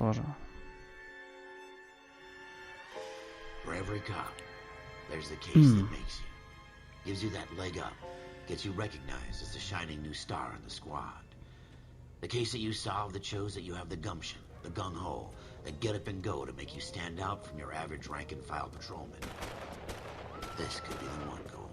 тоже. For every cop, there's the case that makes you. Gives you that leg up. Gets you recognized as the shining new star in the squad. The case that you solve that shows that you have the gumption, the gung-ho, the get up and go to make you stand out from your average rank-and-file patrolman. This could be the one goal.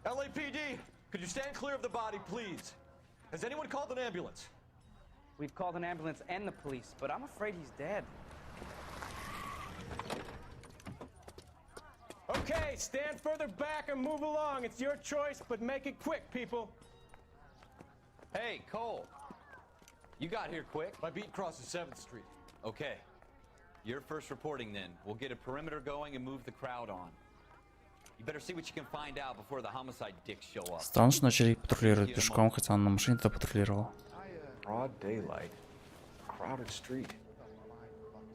LAPD, could you stand clear of the body, please? Has anyone called an ambulance? We've called an ambulance and the police, but I'm afraid he's dead. Okay, stand further back and move along. It's your choice, but make it quick, people. Hey, Cole. You got here quick. My beat crosses 7th Street. Okay. You're first reporting then. We'll get a perimeter going and move the crowd on. You better see what you can find out before the homicide dicks show up. Странно, что начали патрулировать пешком, хотя он на машине-то патрулировал. Broad daylight, crowded street.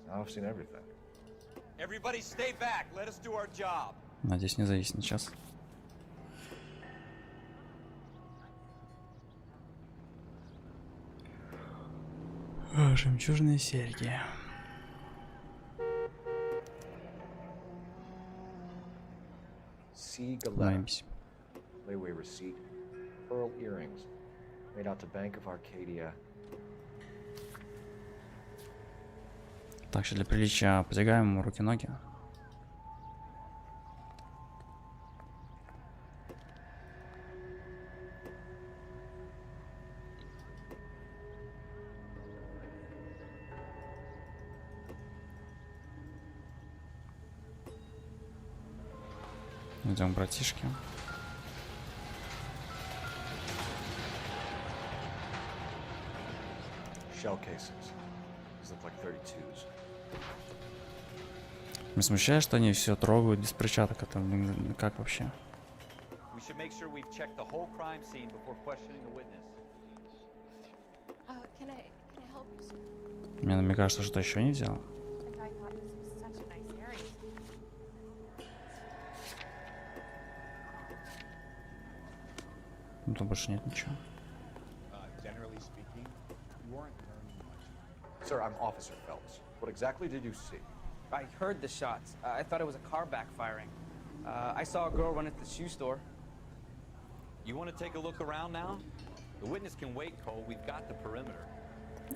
Now I've seen everything. Everybody stay back. Let us do our job. Надеюсь, не зависнет сейчас. Жемчужные серьги. Ладимся. Layaway receipt, pearl earrings, made out to Bank of Arcadia. Так что для приличия потягаем ему руки-ноги. Идем, братишки. Shell cases. These look like 32s. Меня смущает, что они все трогают без перчаток. Это, как вообще? We should make sure we've checked the whole crime scene before questioning the witness. Can I help you, sir? Мне намекают, что что-то еще не взял. I thought this was such a nice area. Ну, тут больше нет ничего. Generally speaking, you weren't learning much. Sir, I'm Officer Phelps. What exactly did you see? I heard the shots. I thought it was a car backfiring. I saw a girl run at the shoe store. You want to take a look around now? The witness can wait, Cole. We've got the perimeter.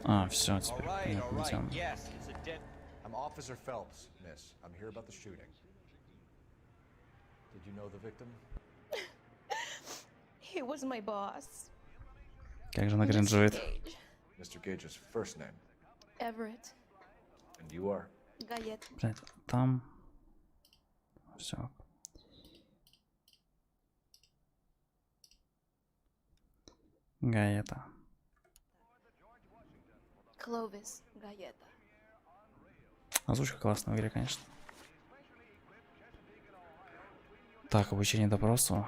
А, все, All теперь right, all right. идем. Yes, it's a dead. I'm Officer Phelps, miss. I'm here about the shooting. Did you know the victim? He was my boss. Как же она Mr. кринжует. Gage. Mr. Gage's first name. Everett. And you are? Gayet. Блядь, там. Все. Гаета. Clovis Gayeta. Озвучка классная в игре, конечно. Так, обучение допросу.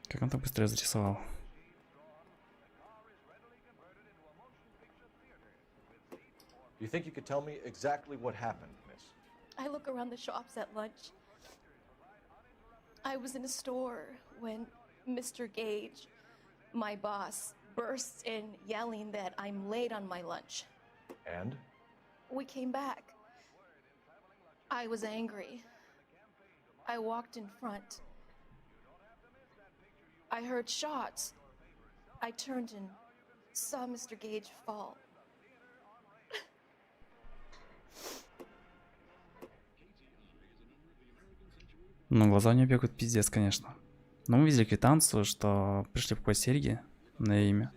Как он так быстро зарисовал? Do you think you could tell me exactly what happened, miss? I look around the shops at lunch. I was in a store when Mr. Gage, my boss, bursts in yelling that I'm late on my lunch. And? We came back. I was angry. I walked in front. I heard shots. I turned and saw Mr. Gage fall. Ну, глаза у нее бегают пиздец, конечно. Но мы видели квитанцию, что пришли покупать серьги на её имя.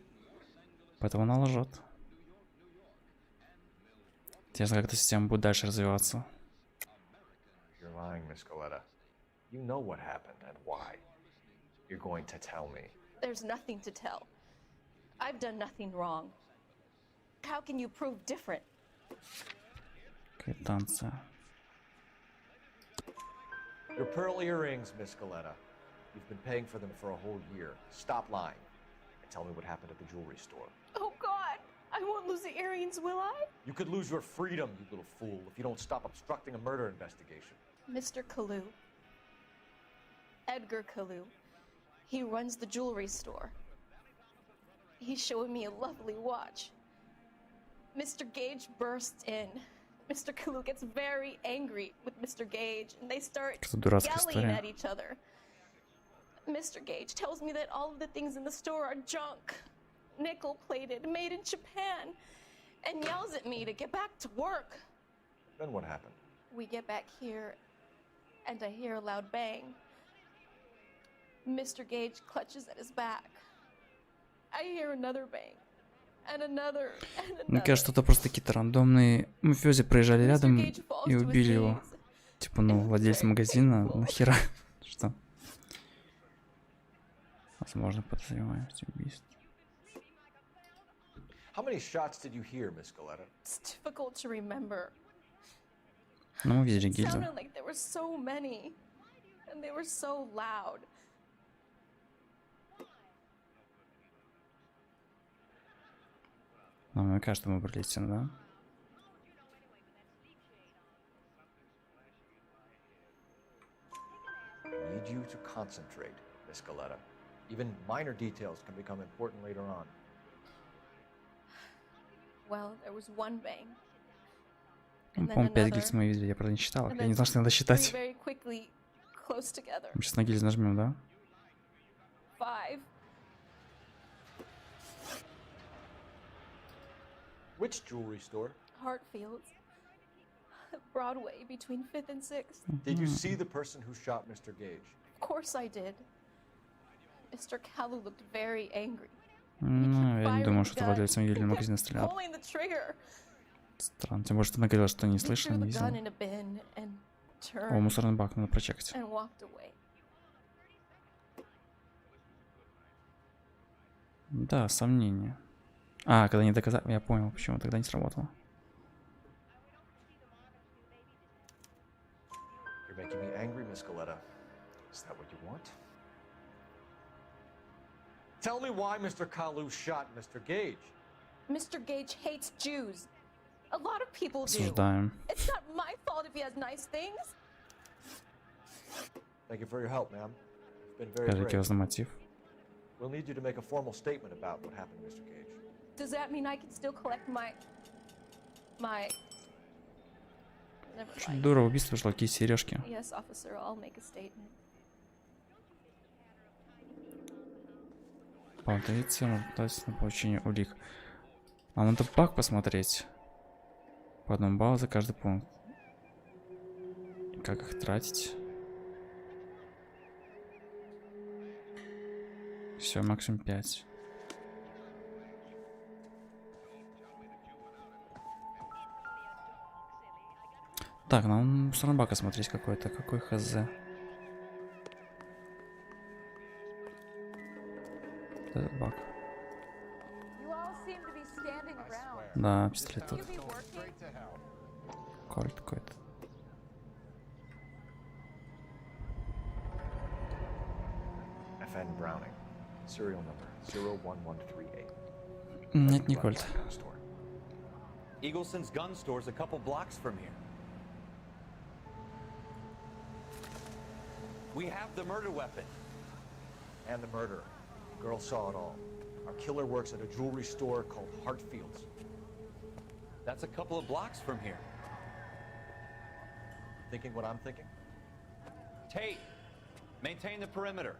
Поэтому она лжет. Интересно, как эта система будет дальше развиваться. You're lying, Miss Coletta. You know what happened and why. You're going to tell me. There's nothing to tell. I've done nothing wrong. How can you prove different? Квитанция. Your pearl earrings, Miss Coletta. You've been paying for them for a whole year. Stop lying and tell me what happened at the jewelry store. Oh, God! I won't lose the earrings, will I? You could lose your freedom, you little fool, if you don't stop obstructing a murder investigation. Mr. Kalu, Edgar Kalu. He runs the jewelry store. He's showing me a lovely watch. Mr. Gage bursts in. Mr. Kalu gets very angry with Mr. Gage, and they start yelling at each other. Mr. Gage tells me that all of the things in the store are junk, nickel-plated, made in Japan, and yells at me to get back to work. Then what happened? We get back here, and I hear a loud bang. Mr. Gage clutches at his back. I hear another bang. And another, and another. Мне кажется, это просто какие-то рандомные мафиози проезжали рядом и убили его. Типа, ну, владелец магазина, нахера? Что? Возможно, подозреваем убийство. How many shots did you hear, Miss Galetta? It's difficult to remember. Ну, мы видели It гильзу. sounded like there were so many, and they were so loud. Нам намекает, что мы выбрали стену, да? I need you to concentrate, Miss Galetta. Even minor details can become important later on. Well, there was one bang. Ну, по-моему, 5 гильз мы видели, я правда не считал. Я не знал, что надо считать. Very quickly, close together. Мы сейчас на гильз нажмем, да? 5. Which jewelry store? Hartfield's. Broadway between 5th and 6th. Did you see the person who shot Mr. Gage? Of course I did. Mr. Kalu looked very angry. Ну, я не думаю, что владелец ювелирного магазина стрелял. Pulling the trigger. Странно. Тем более, что она говорила, что не слышала, не видела. О, мусорный бак, надо прочекать. Да, сомнения. А, когда не доказали, я понял, почему тогда не сработало. You're making me angry, Miss Galetta. Is that what you want? Tell me why Mr. Kalu shot Mr. Gage. Mr. Gage hates Jews. A lot of people do. Осуждаем. It's not my fault if he has nice things. Thank you for your help, ma'am. You've been very Какой brave. мотив? We'll need you to make a formal statement about what happened to Mr. Gage. Does that mean I can still collect my... Never mind. Дура, убийство, шелки, сережки. Yes, officer, I'll make a statement. Полиция нуждается на получение улик. А надо баг посмотреть. По 1 баллу за каждый пункт. И как их тратить? Все, максимум 5. Так, нам мусорный бак осмотреть какой-то. Какой хз? Этот бак. Да, пистолет тут. Кольт какой-то. FN Browning. Serial number 01138. Нет, не кольт. Eagleson's gun store's a couple blocks from here. We have the murder weapon. And the murderer. The girl saw it all. Our killer works at a jewelry store called Hartfield's. That's a couple of blocks from here. Thinking what I'm thinking? Tate, maintain the perimeter.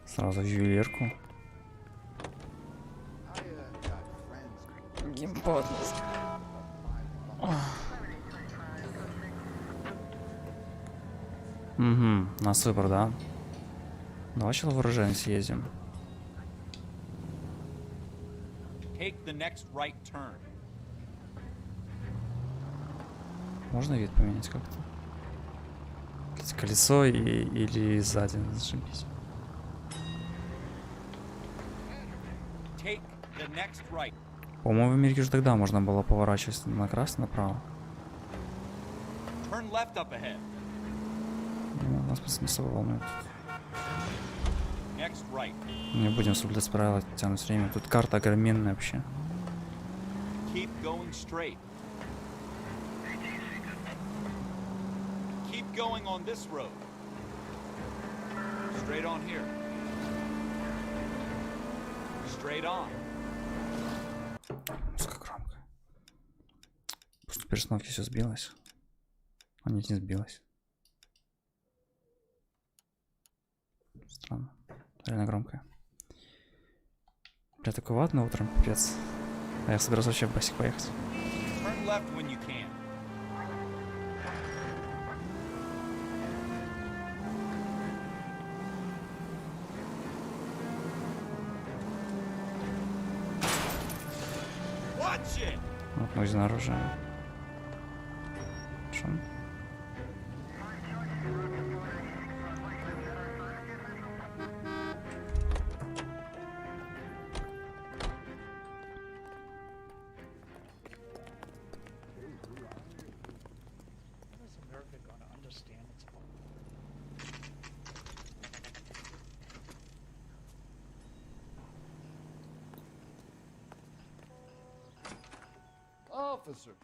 Сразу в ювелирку. Геймпад. Угу, у нас выбор, да? Давай сначала вооружение съездим. Take the next right turn. Можно вид поменять как-то? Колесо или сзади, зашибись. Take the next right. По-моему, в Америке уже тогда можно было поворачивать на красный, направо. Turn left up ahead. Ну, нас смысл волнует. Next right. Не будем соблюдать правила, тянуть время. Тут карта огроменная вообще. Keep going straight. Keep going on this road. Straight on here. Straight on. Музыка громкая. Просто перестановки все сбилось. А нет, не сбилось. Странно. Реально громкая. Бля, такой ватный утром, пипец. А я собираюсь вообще в басик поехать. Turn left when you can. Watch it. Вот магазин оружия. Шо? Officers,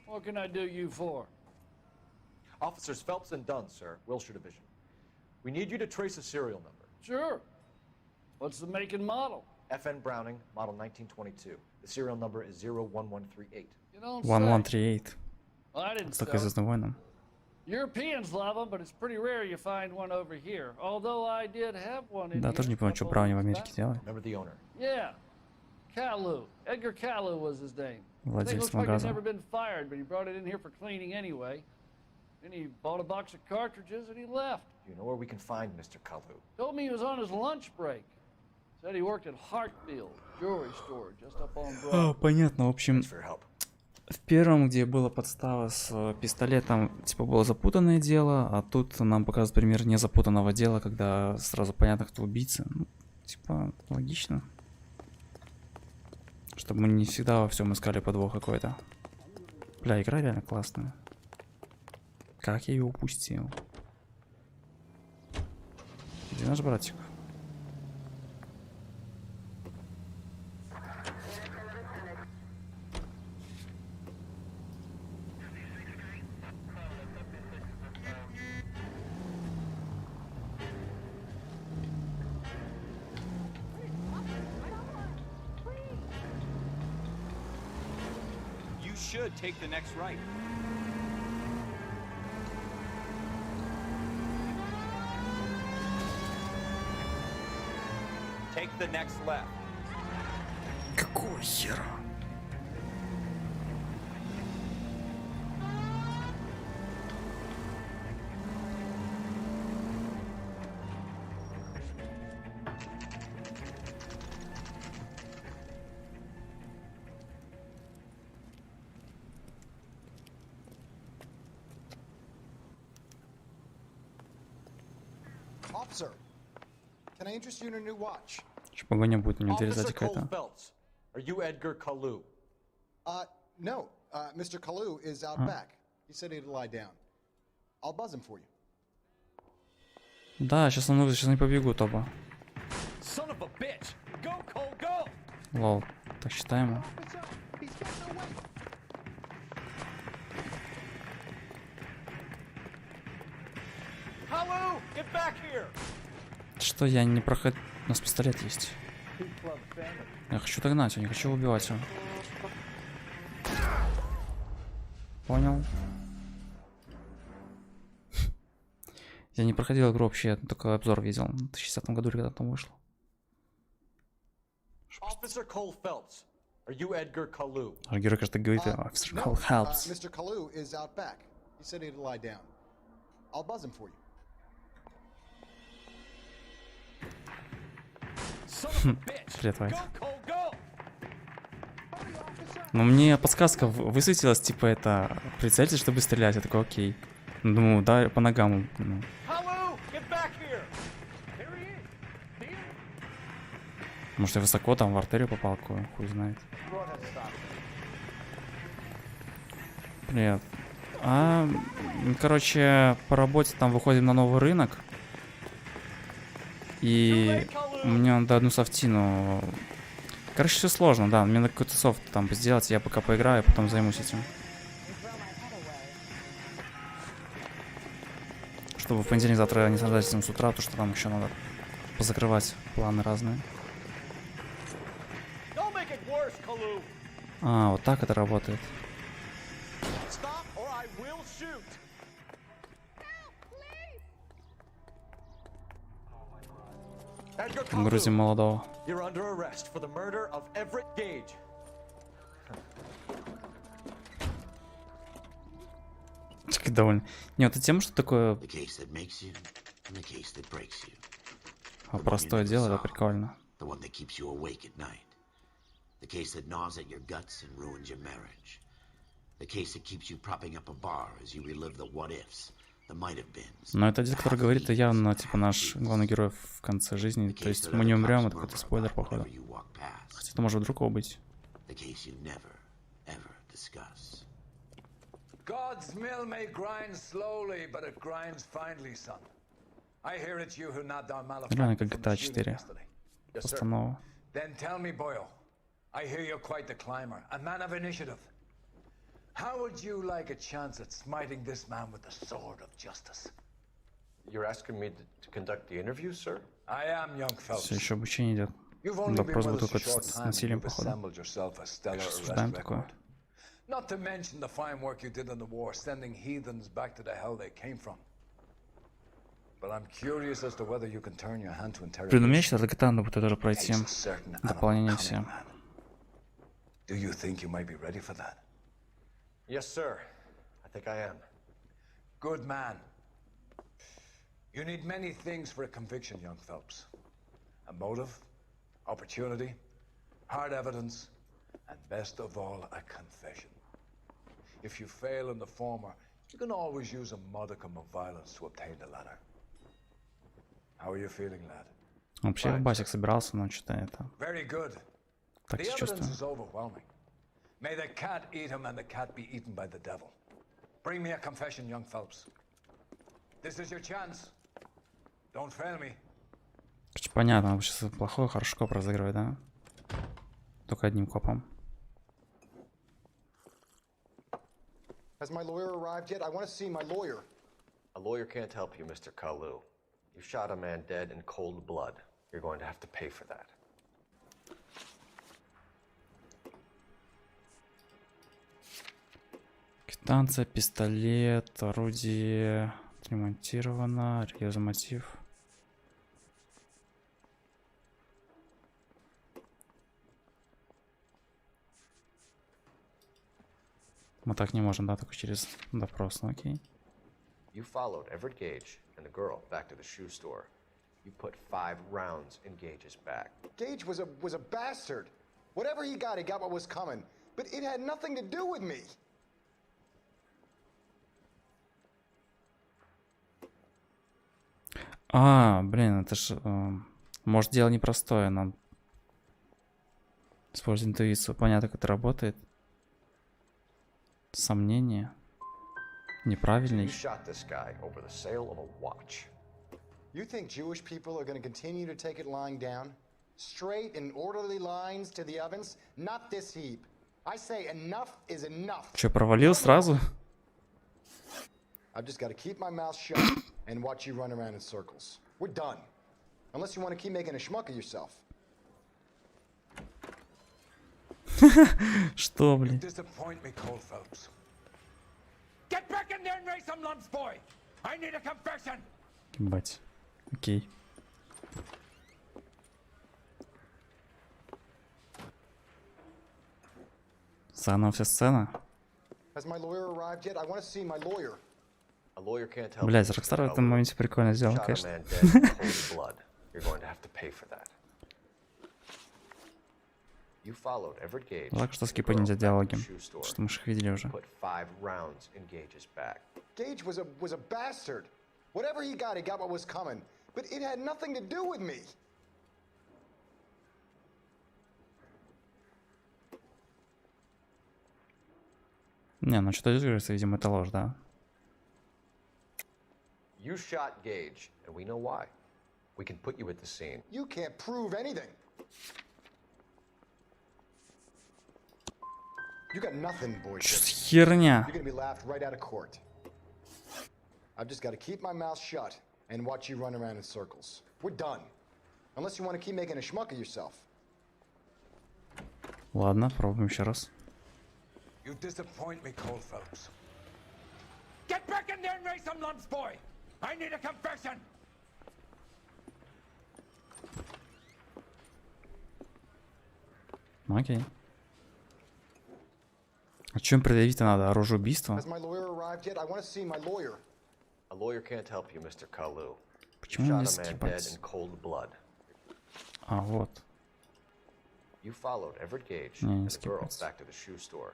what can I do you for? Officers Phelps and Dunn, sir, Wilshire Division. We need you to trace a serial number. Sure. What's the make and model? FN Browning, model 1922. The serial number is 01138. You don't say. 1138. Well, I didn't С такой say. звездным войном. Europeans love them, but it's pretty rare you find one over here. Although I did have one in Да, here тоже не a понимаю, что couple Брауни в weeks Америке back. делает. Remember the owner. Yeah. Kalu. Edgar Kalu was his name. I think Владелец looks like he'd магаза. never been fired, but he brought it in here for cleaning anyway. Then he bought a box of cartridges and he left. Do you know where we can find Mr. Kalu? Told me he was on his lunch break. Said he worked at Hartfield jewelry store just up on Broad. Понятно, в общем, Thanks for your help. в первом, где была подстава с пистолетом, типа было запутанное дело, а тут нам показывают пример незапутанного дела, когда сразу понятно, кто убийца. Ну, типа, логично. Чтобы мы не всегда во всем искали подвох какой-то. Бля, игра реально классная. Как я ее упустил? Где наш братик? You should take the next right. Take the next left. Какого хера? Officer, can I interest you in a new watch? Еще погоня будет на него Officer дерезать Cole какая-то. Phelps, are you Edgar Kalu? No. Mr. Kalu is out back. He said he'd lie down. I'll buzz him for you. Да, сейчас они побегут оба. Son of a bitch! Go, Cole, go! Лол, так считаемо. He's getting away. Kalu, get back here! Что я не проход... У нас пистолет есть. Я хочу догнать его, не хочу убивать его. Понял. Я не проходил игру вообще, я только обзор видел. В 2010 году или когда там вышло. Officer Cole Phelps, are you Edgar Kalu? А герой, кажется, говорит, офицер Call Helps. Mr. Kalu is out back. He said he'd lie down. I'll buzz him for you. Son of a bitch! Привет, Вайт. Go, Cole, go! Но мне подсказка высветилась, типа, это прицельте, чтобы стрелять. Я такой, окей. Думаю, да, по ногам. Ну. Kalu, get back here! Here he is. See him? Может, я высоко там в артерию попал, хуй знает. Go ahead, stop. Привет. Короче, по работе там выходим на новый рынок. И мне надо одну софтину. Короче, все сложно, да. Мне надо какой-то софт там сделать. Я пока поиграю, а потом займусь этим. Чтобы в понедельник завтра не страдать этим с утра, то что там еще надо позакрывать планы разные. А, вот так это работает. Грузим молодого. Довольно. Не, вот эта тема, что такое простое дело, это прикольно. Но это один, который говорит, это явно, типа, наш главный герой в конце жизни. То есть мы не умрем, это какой-то спойлер, походу. Хотя это может вдруг его быть. God's mill may grind slowly, but it grinds finely, son. I hear it's you who nabbed our Реально как GTA 4. Постанова. Then tell me, Boyle. I hear you're quite the climber, a man of initiative. How would you like a chance at smiting this man with the sword of justice? You're asking me to conduct the interview, sir? I am, young Phillips. Все еще обучение идет. Допрос будет только с насилием, походу. Обсуждаем такое. Not to mention the fine work you did in the war, sending heathens back to the hell they came from. But I'm curious as to whether you can turn your hand to interrogation. Блин, у меня сейчас Рокетан будет тоже пройти. Дополнение все. Do you think you might be ready for that? Yes, sir. I think I am. Good man. You need many things for a conviction, young Phelps. A motive, opportunity, hard evidence, and best of all, a confession. If you fail in the former, you can always use a modicum of violence to obtain the latter. How are you feeling, lad? Вообще в басик собирался, но что-то это... Very good. Так The се evidence чувствую. is overwhelming. May the cat eat him and the cat be eaten by the devil. Bring me a confession, young Phelps. This is your chance. Don't fail me. Понятно, он сейчас плохой, хорошо коп разыгрывает, да? Только одним копом. Has my lawyer arrived yet? I want to see my lawyer. A lawyer can't help you, Mr. Kalu. You shot a man dead in cold blood. You're going to have to pay for that. Квитанция, пистолет, орудие отремонтировано, резомотив. Мы так не можем, да, только через допрос, ну окей. You followed Everett Gage and the girl back to the shoe store. You put 5 rounds in Gage's back. Gage was a bastard. Whatever he got what was coming. But it had nothing to do with me. А, блин, это ж... может, дело непростое, нам... Используем интуицию. Понятно, как это работает. Сомнение. Неправильный. You shot this guy over the sale of a watch. You think Jewish people are going to continue to take it lying down? Straight and orderly lines to the ovens? Not this heap. I say enough is enough. Че, провалил сразу? I've just got to keep my mouth shut and watch you run around in circles. We're done. Unless you want to keep making a schmuck of yourself. Что, блин? Disappoint me, Cole Phelps. Get back in there and raise some lumps, boy. I need a confession. Ебать. Окей. Заново вся сцена. Has my lawyer arrived yet? I want to see my lawyer. A lawyer can't help. Блять, Rockstar в этом моменте прикольно сделал, конечно. Жалко, что скипы нельзя диалоги, что мы их видели уже. Gage was a bastard. Whatever he got what was coming. But it had nothing to do with me. Не, ну что здесь говорится, видимо, это ложь, да? You shot Gage, and we know why. We can put you at the scene. You can't prove anything. You got nothing, boy. Что за херня? You're gonna be laughed right out of court. I've just got to keep my mouth shut and watch you run around in circles. We're done. Unless you want to keep making a schmuck of yourself. Ладно, пробуем еще раз. You disappoint me, Cole Phelps. Get back in there and raise some lumps, boy! I need a confession! Окей. А чем предъявить-то надо? Оружие убийства? Has my lawyer arrived yet? I want to see my lawyer. A lawyer can't help you, Mr. Kalu. Почему You не shot a man dead in скипать? cold blood. А, вот. You followed Everett Gage Не, and не the girl скипать. back to the shoe store.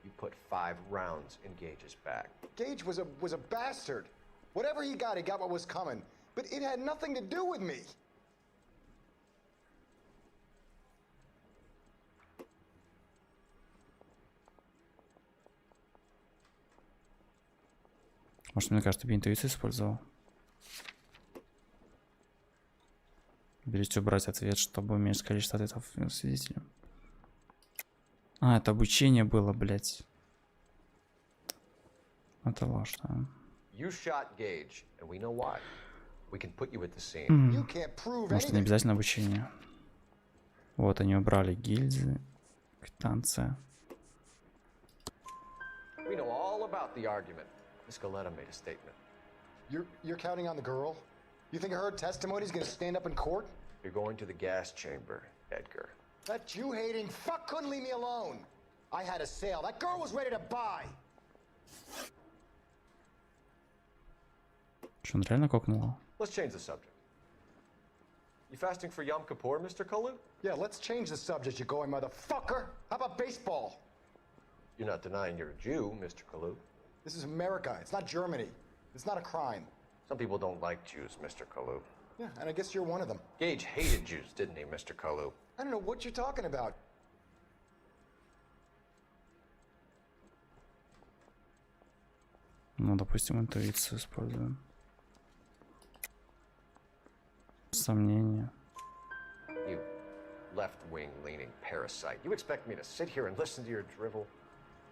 You put 5 rounds in Gage's back. Gage was a bastard. Whatever he got what was coming. But it had nothing to do with me. Может, мне кажется, ты интуицию использовал? Берите убрать ответ, чтобы уменьшить количество ответов свидетелям. А, это обучение было, блядь. Это ложь, да. You shot Gage, and we know why. We can put you at the scene. You can't prove Может, не anything. обязательно обучение. Вот, они убрали гильзы, квитанция. We know all about the argument. Miss Galetta made a statement. You're counting on the girl? You think her testimony is going to stand up in court? You're going to the gas chamber, Edgar. That Jew-hating fuck couldn't leave me alone. I had a sale. That girl was ready to buy. Что, он реально кокнул? Let's change the subject. You fasting for Yom Kippur, Mr. Kalu? Yeah, let's change the subject, you going motherfucker. How about baseball? You're not denying you're a Jew, Mr. Kalu. This is America. It's not Germany. It's not a crime. Some people don't like Jews, Mr. Kalu. Yeah, and I guess you're one of them. Gage hated Jews, didn't he, Mr. Kalu? I don't know what you're talking about. Ну, допустим, интуицию используем. Сомнения. You left-wing leaning parasite. You expect me to sit here and listen to your drivel?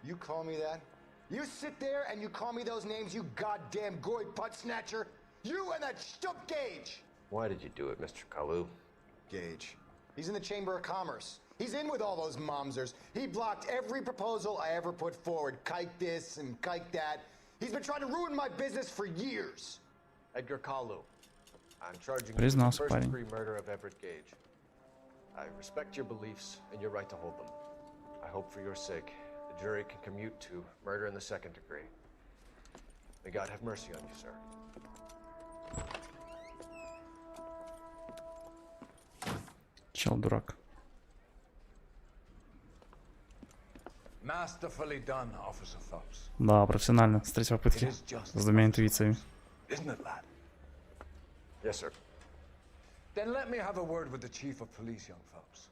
You call me that? You sit there and you call me those names, you goddamn goy putt snatcher? You and that stump Gage! Why did you do it, Mr. Kalu? Gage. He's in the Chamber of Commerce. He's in with all those momsers. He blocked every proposal I ever put forward. Kike this and kike that. He's been trying to ruin my business for years. Edgar Kalu. I'm charging you with the Признался парень. first-degree murder of Everett Gage. I respect your beliefs and your right to hold them. I hope for your sake the jury can commute to murder in the second degree. May God have mercy on you, sir. Чел дурак. Masterfully done, Officer Phelps. Да, профессионально, с третьей попытки. С двумя интуициями. Isn't it, lad? Yes, sir. Then let me have a word with the Chief of Police, young Phelps.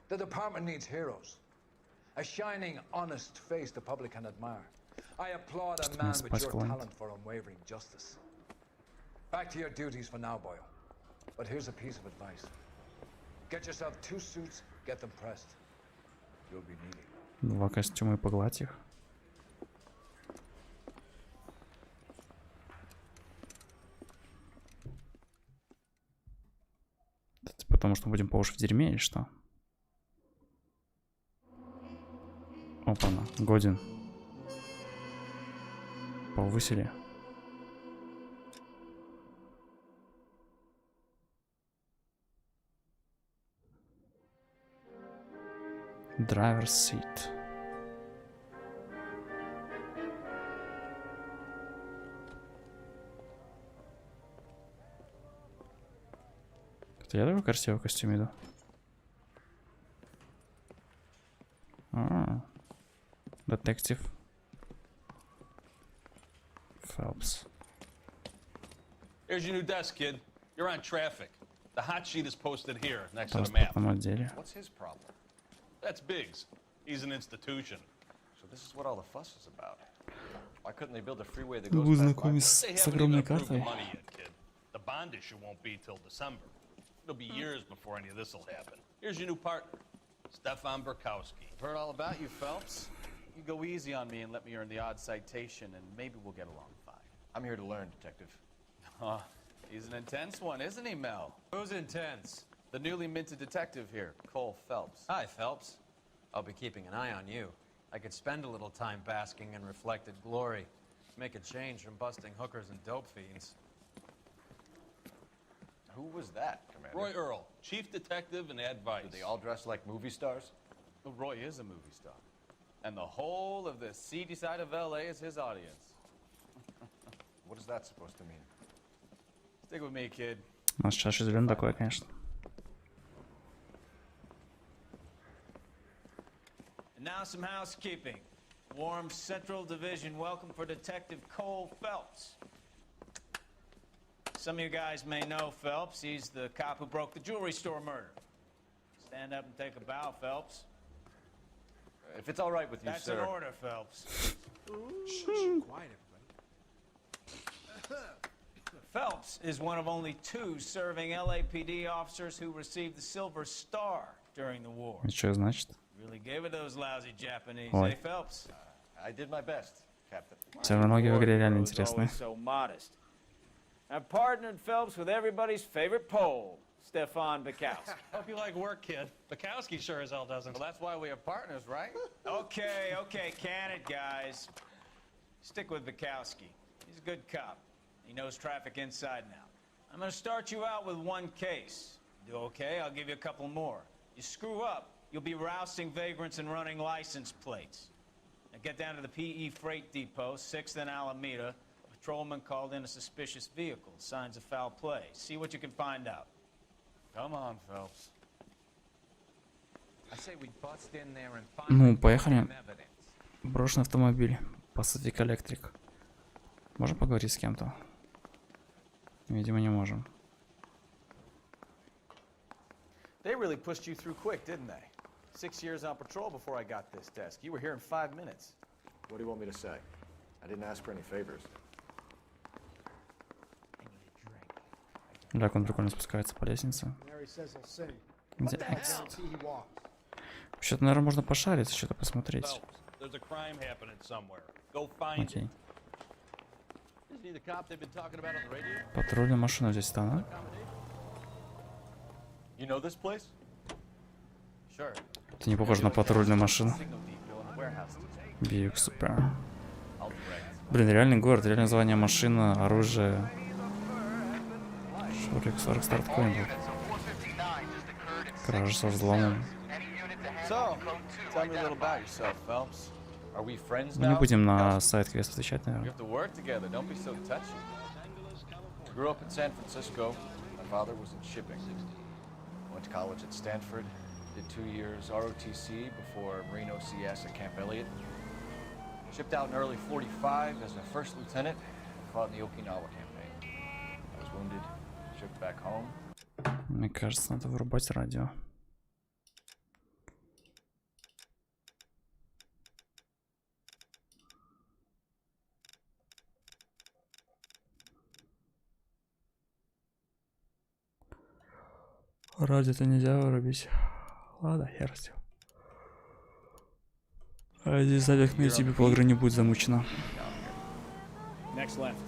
The department needs heroes. A shining, honest face the public can admire. I applaud a man with your talent for unwavering justice. Back to your duties for now, Boyle. But here's a piece of advice. Get yourself 2 suits, get them pressed. You'll be needing them. 2 костюма и погладь их. Это потому что будем по уши в дерьме или что? Опа-на, годен. Повысили. Driver's seat. Это я такой красивый в костюме иду? Детектив. Фелпс. Here's your new desk, kid. You're on traffic. The hot sheet is posted here, next В to the map. транспортном отделе. What's his problem? That's Biggs. He's an institution. So this is what all the fuss is about. Why couldn't they build a freeway that goes Вы past знакомы my... с They haven't even огромной approved the картой? money yet, kid. The bond issue won't be till December. It'll be years before any of this will happen. Here's your new partner, Stefan Burkowski. I've heard all about you, Phelps. You go easy on me and let me earn the odd citation, and maybe we'll get along fine. I'm here to learn, Detective. He's an intense one, isn't he, Mel? Who's intense? The newly minted detective here, Cole Phelps. Hi, Phelps. I'll be keeping an eye on you. I could spend a little time basking in reflected glory. Make a change from busting hookers and dope fiends. Who was that, Commander? Roy Earl, chief detective and advice. Do they all dress like movie stars? Well, Roy is a movie star. And the whole of the seedy side of LA is his audience. What is that supposed to mean? Stick with me, kid. У нас чаще зелен такое, конечно. And now some housekeeping. Warm Central Division welcome for Detective Cole Phelps. Some of you guys may know Phelps. He's the cop who broke the jewelry store murder. Stand up and take a bow, Phelps. If it's all right with you, That's sir. an order, Phelps. Quiet, everybody. Phelps is one of only 2 serving LAPD officers who received the Silver Star during the war. И что значит? Really gave it those lousy Japanese, Ой. eh, Phelps? I did my best, Captain. Терминология в игре реально He was интересная. always so modest. I've partnered Phelps with everybody's favorite Pole, Stefan Bukowski. Hope you like work, kid. Bukowski sure as hell doesn't. Well, that's why we have partners, right? Okay, can it, guys. Stick with Bukowski. He's a good cop. He knows traffic inside now. I'm gonna start you out with 1 case. Do okay? I'll give you a couple more. You screw up, you'll be rousting vagrants and running license plates. Now get down to the PE Freight Depot, 6th and Alameda. A patrolman called in a suspicious vehicle. Signs of foul play. See what you can find out. Come on, Phelps. I say we bust in there and find Ну, поехали. evidence. Брошенный автомобиль. Pacific Electric. Можем поговорить с кем-то? Видимо, не можем. They really pushed you through quick, didn't they? 6 years on patrol before I got this desk. You were here in 5 minutes. What do you want me to say? I didn't ask for any favors. Так, он прикольно спускается по лестнице. Mary says he'll see. Где I Экс? guarantee he walks. Вообще-то, наверное, можно пошариться, что-то посмотреть. Phelps, there's a crime happening somewhere. Go find Окей. it. Isn't he the cop they've been talking about on the radio? Патрульная машина здесь там, You know this place? Sure. Это не похоже на патрульную машину. Signal depot in the warehouse. Бьюик, супер. I'll direct. Блин, реальный город, реальное название машина, оружие. Шорик 40 старт какой-нибудь. Кража со взломом. So, tell me a little about yourself, Phelps. Are we friends Мы не now? будем на сайт квест отвечать, We наверное. have to work together. Don't be so touchy. I grew up in San Francisco. My father was in shipping. Went to college at Stanford. Did 2 years ROTC before Marine OCS at Camp Elliott. Shipped out in early 45 as a first lieutenant and fought in the Okinawa campaign. I was wounded, shipped back home. Мне кажется, надо вырубать радио. Радио-то нельзя вырубить. Ладно, хер с ним. А здесь забег на YouTube полгры не будет замучено. Next left.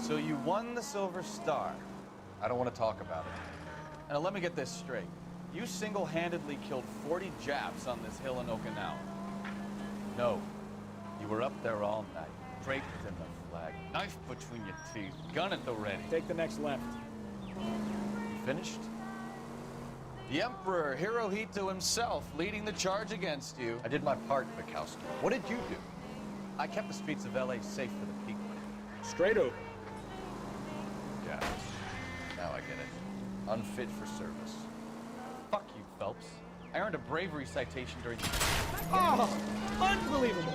So you won the Silver Star. I don't want to talk about it. And let me get this straight. You single-handedly killed 40 Japs on this hill in Okinawa. No. You were up there all night, draped in the flag, knife between your teeth, gun at the ready. Take the next left. You finished? The Emperor Hirohito himself leading the charge against you. I did my part, Bukowski. What did you do? I kept the streets of LA safe for the people. Straight over. Yeah. Now I get it. Unfit for service. Fuck you, Phelps. I earned a bravery citation during the... Oh, unbelievable.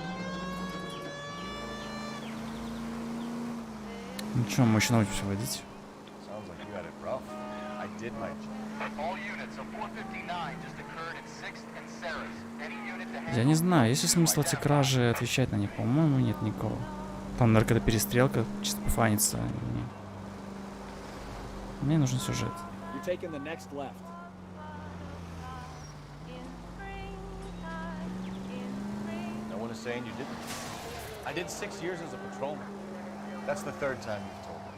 Ну что, мы еще научимся водить. Sounds like you had it rough. I did my job. All units of 459 just occurred at 6th and Sarah's. Any unit to handle... Я не знаю, есть ли смысл эти кражи отвечать на них? По-моему, нет никого. Там, наверное, какая-то перестрелка, чисто пофаниться. Мне нужен сюжет. You're taking the next left. No one is saying you didn't. I did 6 years as a patrolman. That's the third time you've told me.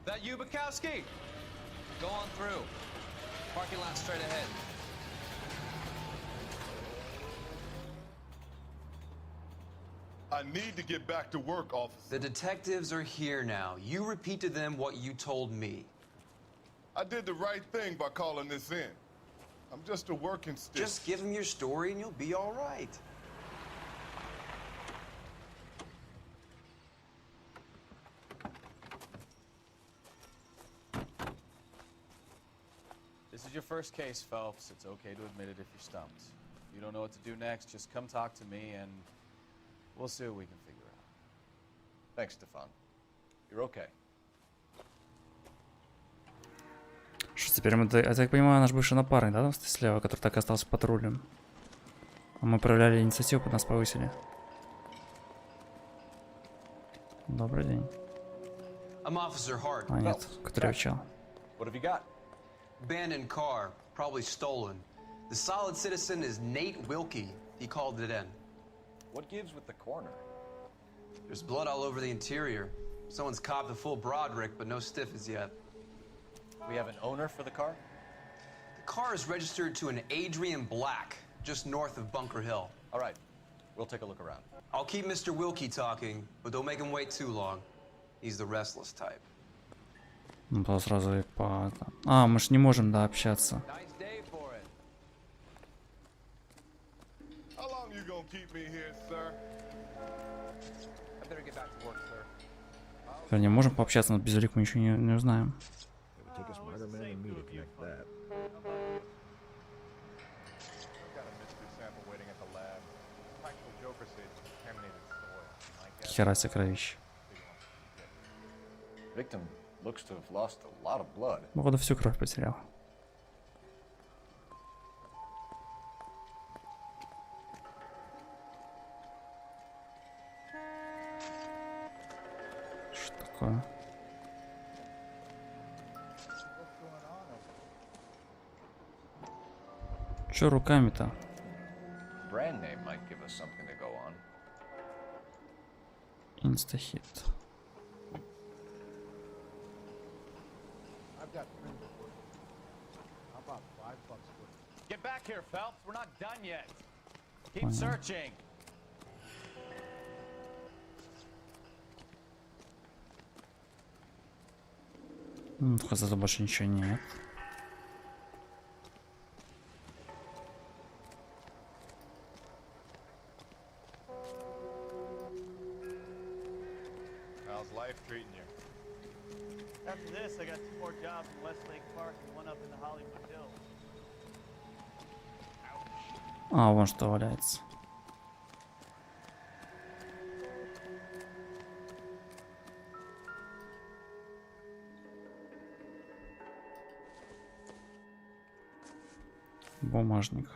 That you, Bukowski? Go on through. Parking lot straight ahead. I need to get back to work, officer. The detectives are here now. You repeat to them what you told me. I did the right thing by calling this in. I'm just a working stick. Just give them your story and you'll be all right. This is your first case, Phelps. It's okay to admit it if you're stumped. If you don't know what to do next, just come talk to me and we'll see what we can figure out. Thanks, Stefan. You're okay. Что теперь мы, я так понимаю, наш бывший напарник, да, там слева, который так и остался патрулем. А мы проявляли инициативу, нас повысили. Добрый день. I'm Officer Hart. А, нет, который отвечал. What have you got? Abandoned car, probably stolen. The solid citizen is Nate Wilkie. He called it in. What gives with the corner? There's blood all over the interior. Someone's copped a full Broderick, but no stiffers yet. We have an owner for the car? The car is registered to an Adrian Black, just north of Bunker Hill. All right, we'll take a look around. I'll keep Mr. Wilkie talking, but don't make him wait too long. He's the restless type. Ну, то сразу и по... А, мы ж не можем, да, общаться. How long you gonna keep me here, sir? I better get back to work, sir. Вернее, можем пообщаться, но без улик мы ничего не узнаем. Хера себе кровище. Victim looks to have lost a lot of blood. Походу всю кровь потерял. Что такое? Чё руками-то? Brand name might give us something to go on. Инстахит. Get back here, Phelps. We're not done yet. Keep searching. В хз больше ничего нет. How's life treating you? After this, I got 2 more jobs in Westlake Park and 1 up in the Hollywood Hills. А, вон что валяется. Бумажник.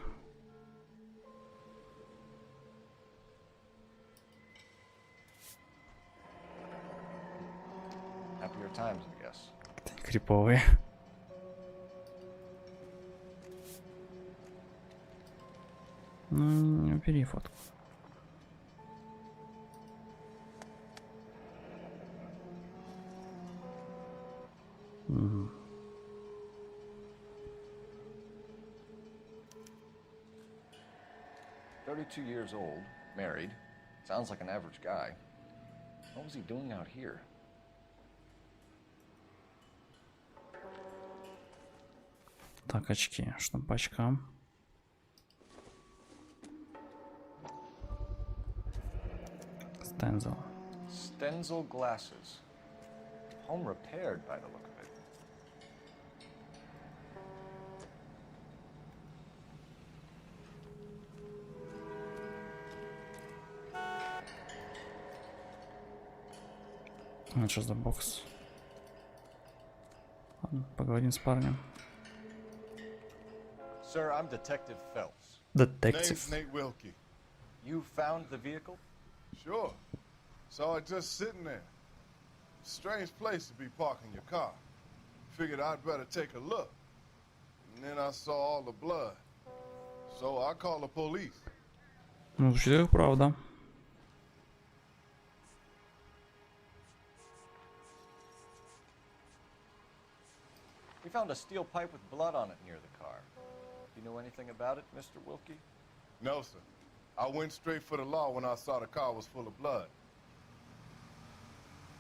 Happier times, I guess. Криповые. Ну, не убери фотку. Угу. "32 years old, married. Sounds like an average guy. What was he doing out here?" Так, очки. Что по очкам? Stenzel. Stenzel glasses. Home repaired by the look of it. Ну, что за бокс? Ладно, поговорим с парнем. Sir, I'm Detective Phelps. Detective. Name's Nate Wilkie. You found the vehicle? Sure. Saw it just sitting there. Strange place to be parking your car. Figured I'd better take a look. And then I saw all the blood. So I called the police. Ну, звучит как правда. We found a steel pipe with blood on it near the car. Do you know anything about it, Mr. Wilkie? No, sir. I went straight for the law when I saw the car was full of blood.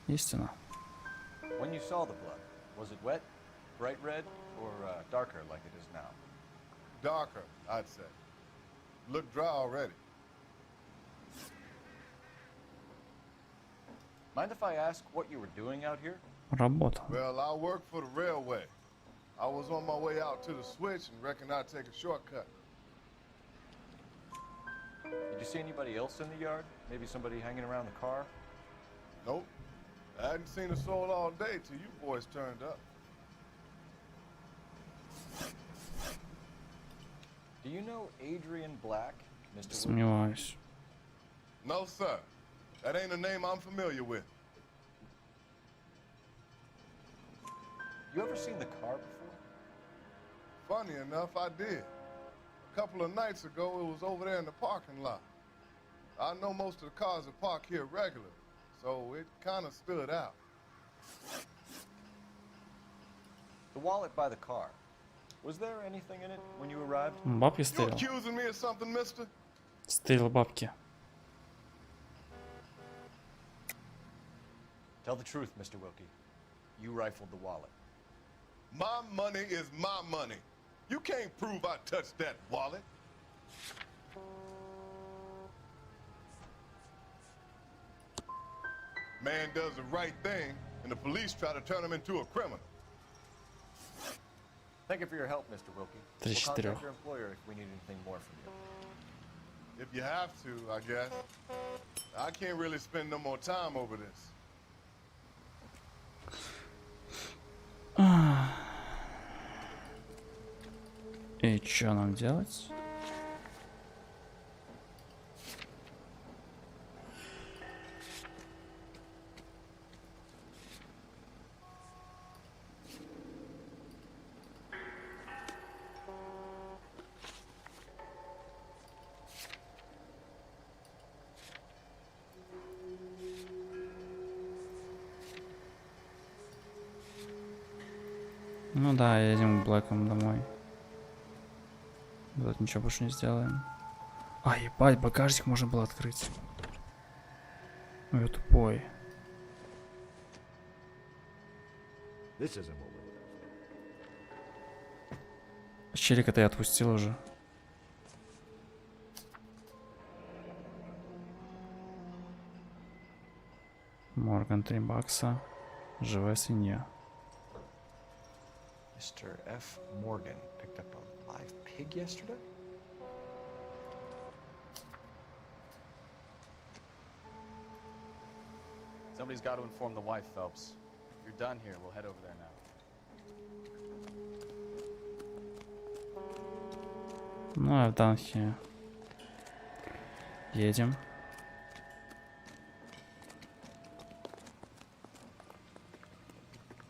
Истина. When you saw the blood, was it wet, bright red, or darker like it is now? Darker, I'd say. Looked dry already. Mind if I ask what you were doing out here? Работа. Well, I work for the railway. I was on my way out to the switch and reckoned I'd take a shortcut. Did you see anybody else in the yard? Maybe somebody hanging around the car? Nope. I hadn't seen a soul all day till you boys turned up. Do you know Adrian Black, Mr. Wilkie? Сомневаюсь. No, sir. That ain't a name I'm familiar with. You ever seen the car before? Funny enough, I did. A couple of nights ago, it was over there in the parking lot. I know most of the cars are parked here regularly, so it kind of stood out. The wallet by the car. Was there anything in it when you arrived? Бабки You стырил. accusing me of something, mister? Стырил бабки. Tell the truth, Mr. Wilkie. You rifled the wallet. My money is my money. You can't prove I touched that wallet. Man does the right thing, and the police try to turn him into a criminal. Thank you for your help, Mr. Wilkie. Три We'll contact четырех. your employer if we need anything more from you. If you have to, I guess. I can't really spend no more time over this. И что нам делать? Ну да, едем к Блэкам домой. Тут ничего больше не сделаем. А, ебать, багажник можно было открыть. Ну я тупой. Челика-то я отпустил уже. Морган, 3 бакса. Живая свинья. Mr. F. Morgan picked up a live pig yesterday? Somebody's got to inform the wife, Phelps. If you're done here, we'll head over there now. Ну, а в Данхе едем.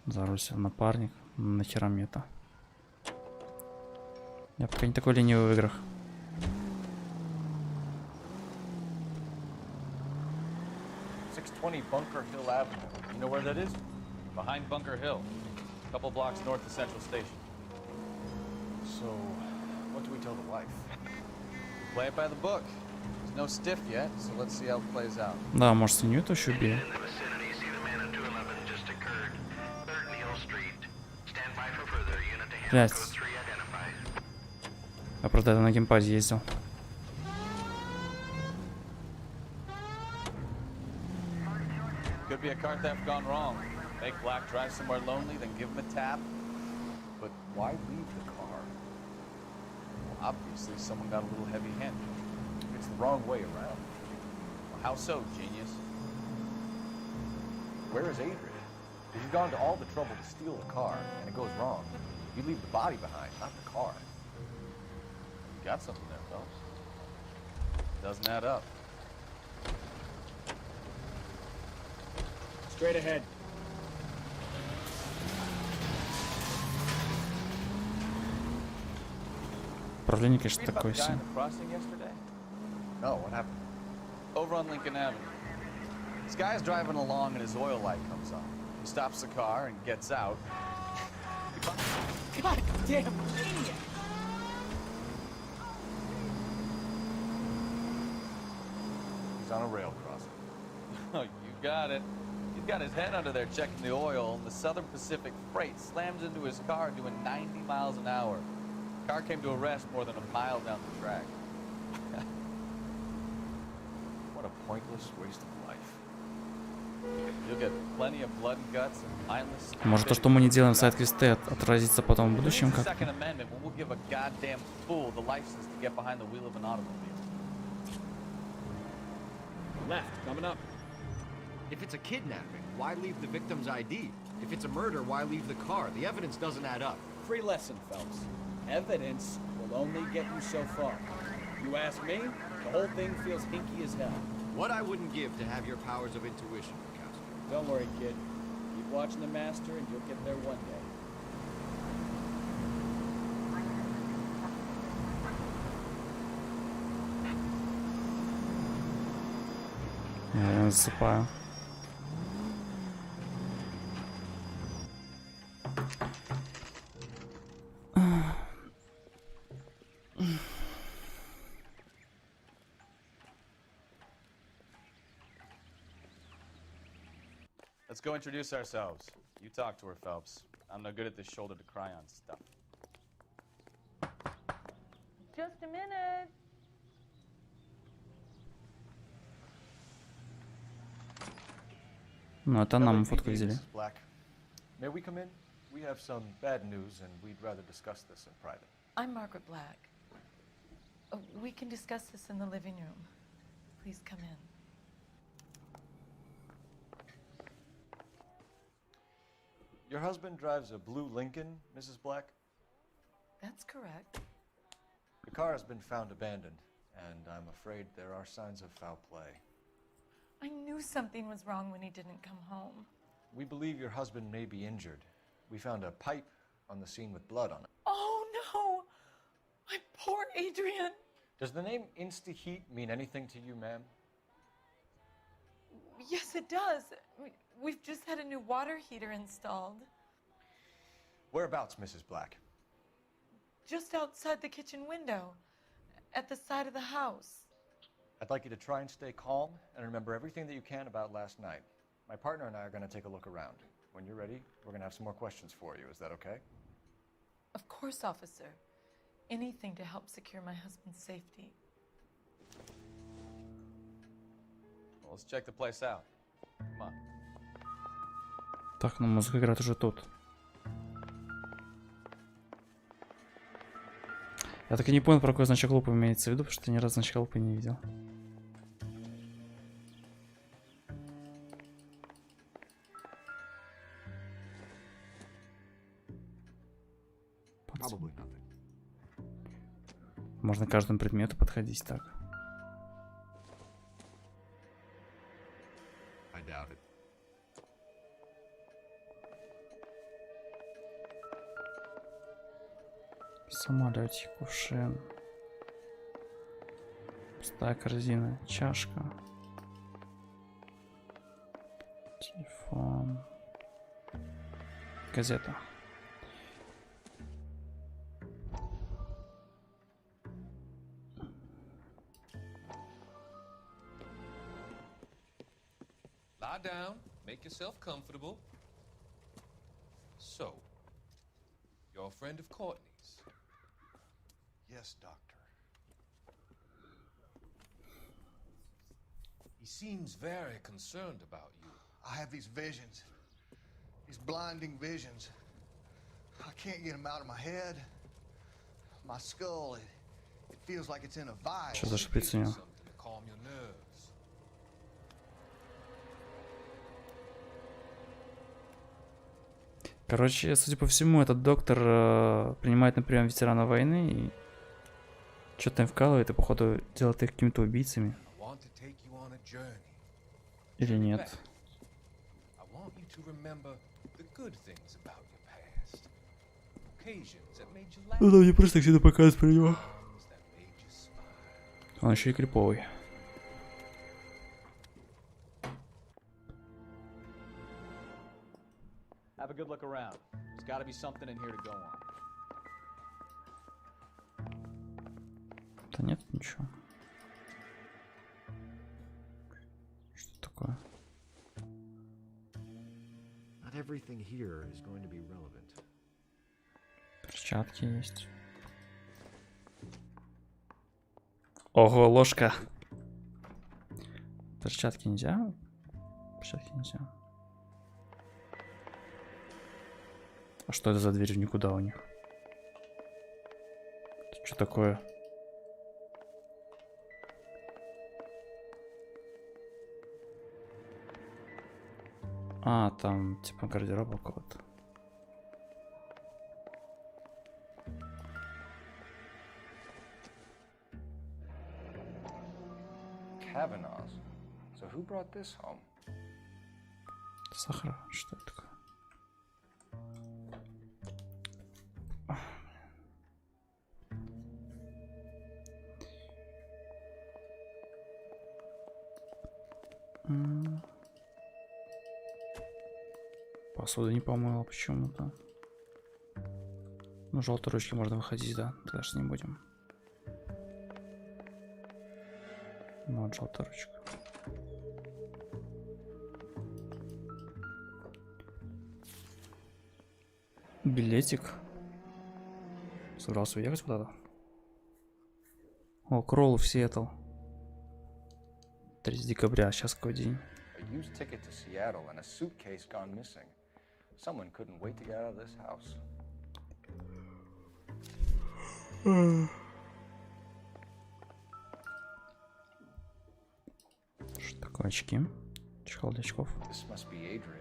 За руль сел напарник. Нахера мне это? Я пока не такой ленивый в играх. Bunker Hill Avenue. You know where that is? Behind Bunker Hill, a couple blocks north of Central Station. So, what do we tell the wife? Play it by the book. There's no stiff yet, so let's see how it plays out. Да, может, свинью это еще убили. Блять. Я правда это на геймпаде ездил. Could be a car theft gone wrong. Make Black drive somewhere lonely, then give him a tap. But why leave the car? Well, obviously, someone got a little heavy-handed. It's the wrong way around. Well, how so, genius? Where is Adrian? If you've gone to all the trouble to steal the car, and it goes wrong, you leave the body behind, not the car. You got something there, Phelps. Doesn't add up. Straight ahead. Управление, конечно, такое себе. No, what happened? Over on Lincoln Avenue. This guy's driving along and his oil light comes on. He stops the car and gets out. God damn idiot! He's on a rail crossing. Oh, you got it. He's got his head under there checking the oil, and the Southern Pacific Freight slams into his car doing 90 miles an hour. The car came to a rest more than a mile down the track. What a pointless waste of life. You'll get plenty of blood and guts and mindless. Может, то, что мы не делаем сайд-квесты, отразится потом в будущем как? Second Amendment, when we'll give a goddamn fool the license to get behind the wheel of an automobile. Left, coming up. If it's a kidnapping, why leave the victim's ID? If it's a murder, why leave the car? The evidence doesn't add up. Free lesson, Phelps. Evidence will only get you so far. You ask me, the whole thing feels hinky as hell. What I wouldn't give to have your powers of intuition, Mikowski. Don't worry, kid. Keep watching the master and you'll get there one day. Я засыпаю. Let's go introduce ourselves. You talk to her, Phelps. I'm no good at this shoulder to cry on stuff. Just a minute. Ну, это нам фотку взяли. Black. May we come in? We have some bad news and we'd rather discuss this in private. I'm Margaret Black. We can discuss this in the living room. Please come in. Your husband drives a blue Lincoln, Mrs. Black? That's correct. The car has been found abandoned, and I'm afraid there are signs of foul play. I knew something was wrong when he didn't come home. We believe your husband may be injured. We found a pipe on the scene with blood on it. Oh no! My poor Adrian! Does the name Insta-Heat mean anything to you, ma'am? Yes, it does. We've just had a new water heater installed. Whereabouts, Mrs. Black? Just outside the kitchen window, at the side of the house. I'd like you to try and stay calm and remember everything that you can about last night. My partner and I are going to take a look around. When you're ready, we're going to have some more questions for you. Is that okay? Of course, officer. Anything to help secure my husband's safety. Well, let's check the place out. Come on. Так, ну музыка играет уже тут. Я так и не понял, про какой значок лупы имеется в виду, потому что я ни разу значка лупы не видел. Можно к каждому предмету подходить так. I doubt it. Самолетик, кувшин. Пустая корзина, чашка. Телефон. Газета. Lie down, make yourself comfortable. So, you're a friend of Courtney's? Yes, Doctor. He seems very concerned about you. I have these visions. These blinding visions. I can't get them out of my head. My skull, it feels like it's in a vice. Что за шприц у него? Something to calm your nerves. Короче, судя по всему, этот доктор принимает на прием ветерана войны и что-то им вкалывает и, походу, делает их какими-то убийцами. Или нет? Ну, мне просто всегда показывают про него. Он еще и криповый. Have a good look around. There's got to be something in here to go on. Да нет, ничего. Что такое? Not everything here is going to be relevant. Перчатки есть. Ого, ложка. Перчатки нельзя? Перчатки нельзя. А что это за дверь в никуда у них? Что такое? А, там типа гардероба какого-то. Kavanaugh's. So who brought this home? Сахара, что это такое? Посуду не помыла почему-то. Ну, желтой ручки можно выходить, да? Тогда же не будем. Ну, вот желтая ручка. Билетик. Собрался уехать куда-то. О, Кролл в Сиэтл. 3 декабря. Сейчас какой день? A used ticket to Seattle and a suitcase gone missing. Someone couldn't wait to get out of this house. Что такое очки? Чехол для очков. This must be Adrian's.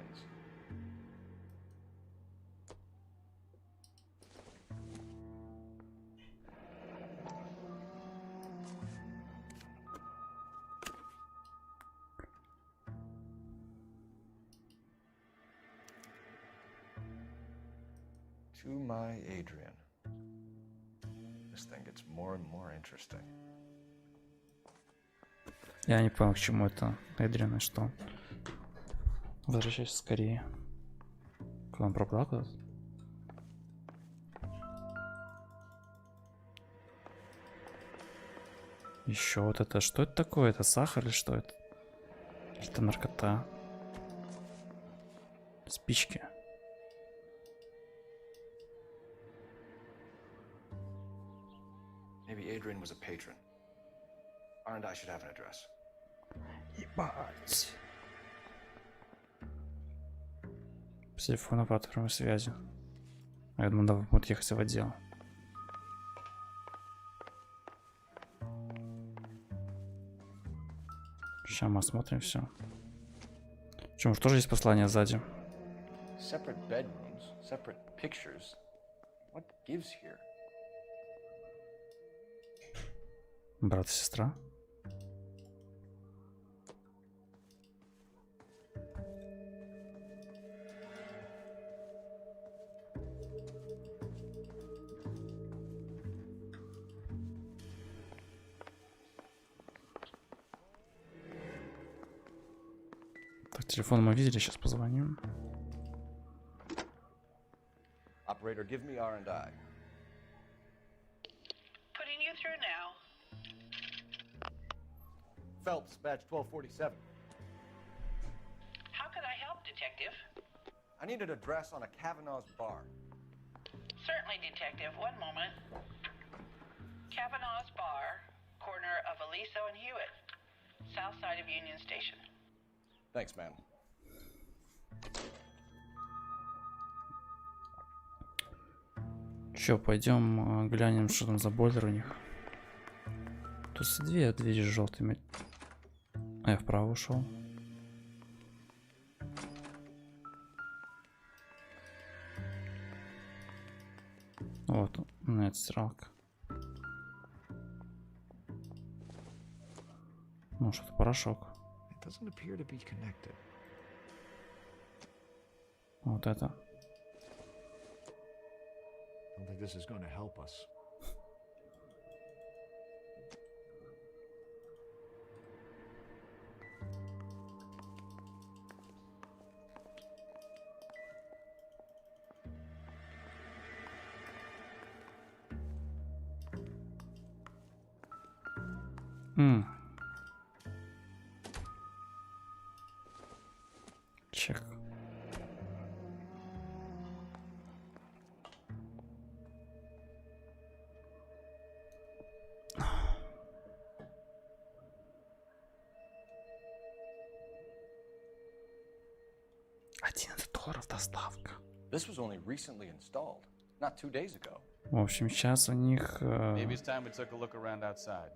To my Adrian. This thing gets more and more interesting. Я не понял, к чему это. Эдриан, и что? Возвращайся скорее. Куда он пропадал куда-то? Еще вот это. Что это такое? Это сахар или что это? Это наркота. Спички. Maybe Adrian was a patron. R&I should have an address. Ебать. По телефону по цифровой связи. А я думаю, да, будет ехать в отдел. Сейчас мы осмотрим все. Причем тоже есть послание сзади. Separate bedrooms, separate pictures. What gives here? Брат и сестра. Так, телефон мы видели, сейчас позвоним. Operator, give me R&I. Putting you through now. Phelps, badge 1247. How can I help, Detective? I need an address on a Kavanaugh's bar. Certainly, Detective. One moment. Kavanaugh's Bar, corner of Aliso and Hewitt, south side of Union Station. Thanks, man. Че, пойдем глянем, что там за бойлер у них. Тут две двери с желтыми. А я вправо ушел. Вот, нет, стиралка. Ну, что-то порошок. Вот это. Чек. $11 доставка. This was only recently installed, not 2 days ago. В общем, сейчас у них... Maybe it's time we took a look around outside.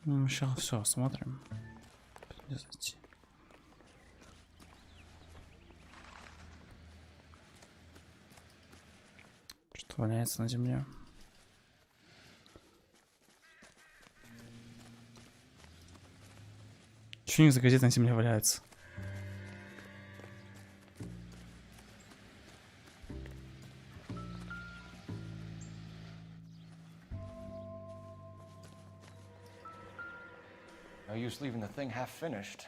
Ну, сейчас все, смотрим. Подождите. Что валяется на земле? Что у них за газеты на земле валяются? No use leaving the thing half finished.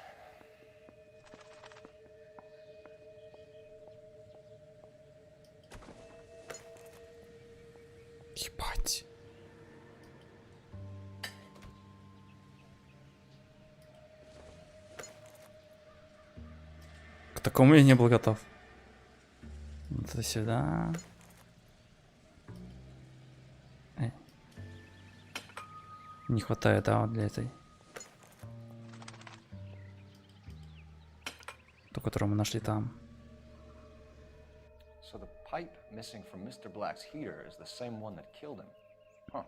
Ебать. К такому я не был готов. Вот это сюда. Не хватает, да, вот для этой. Ту, которую мы нашли там. So the pipe missing from Mr. Black's heater is the same one that killed him. Huh.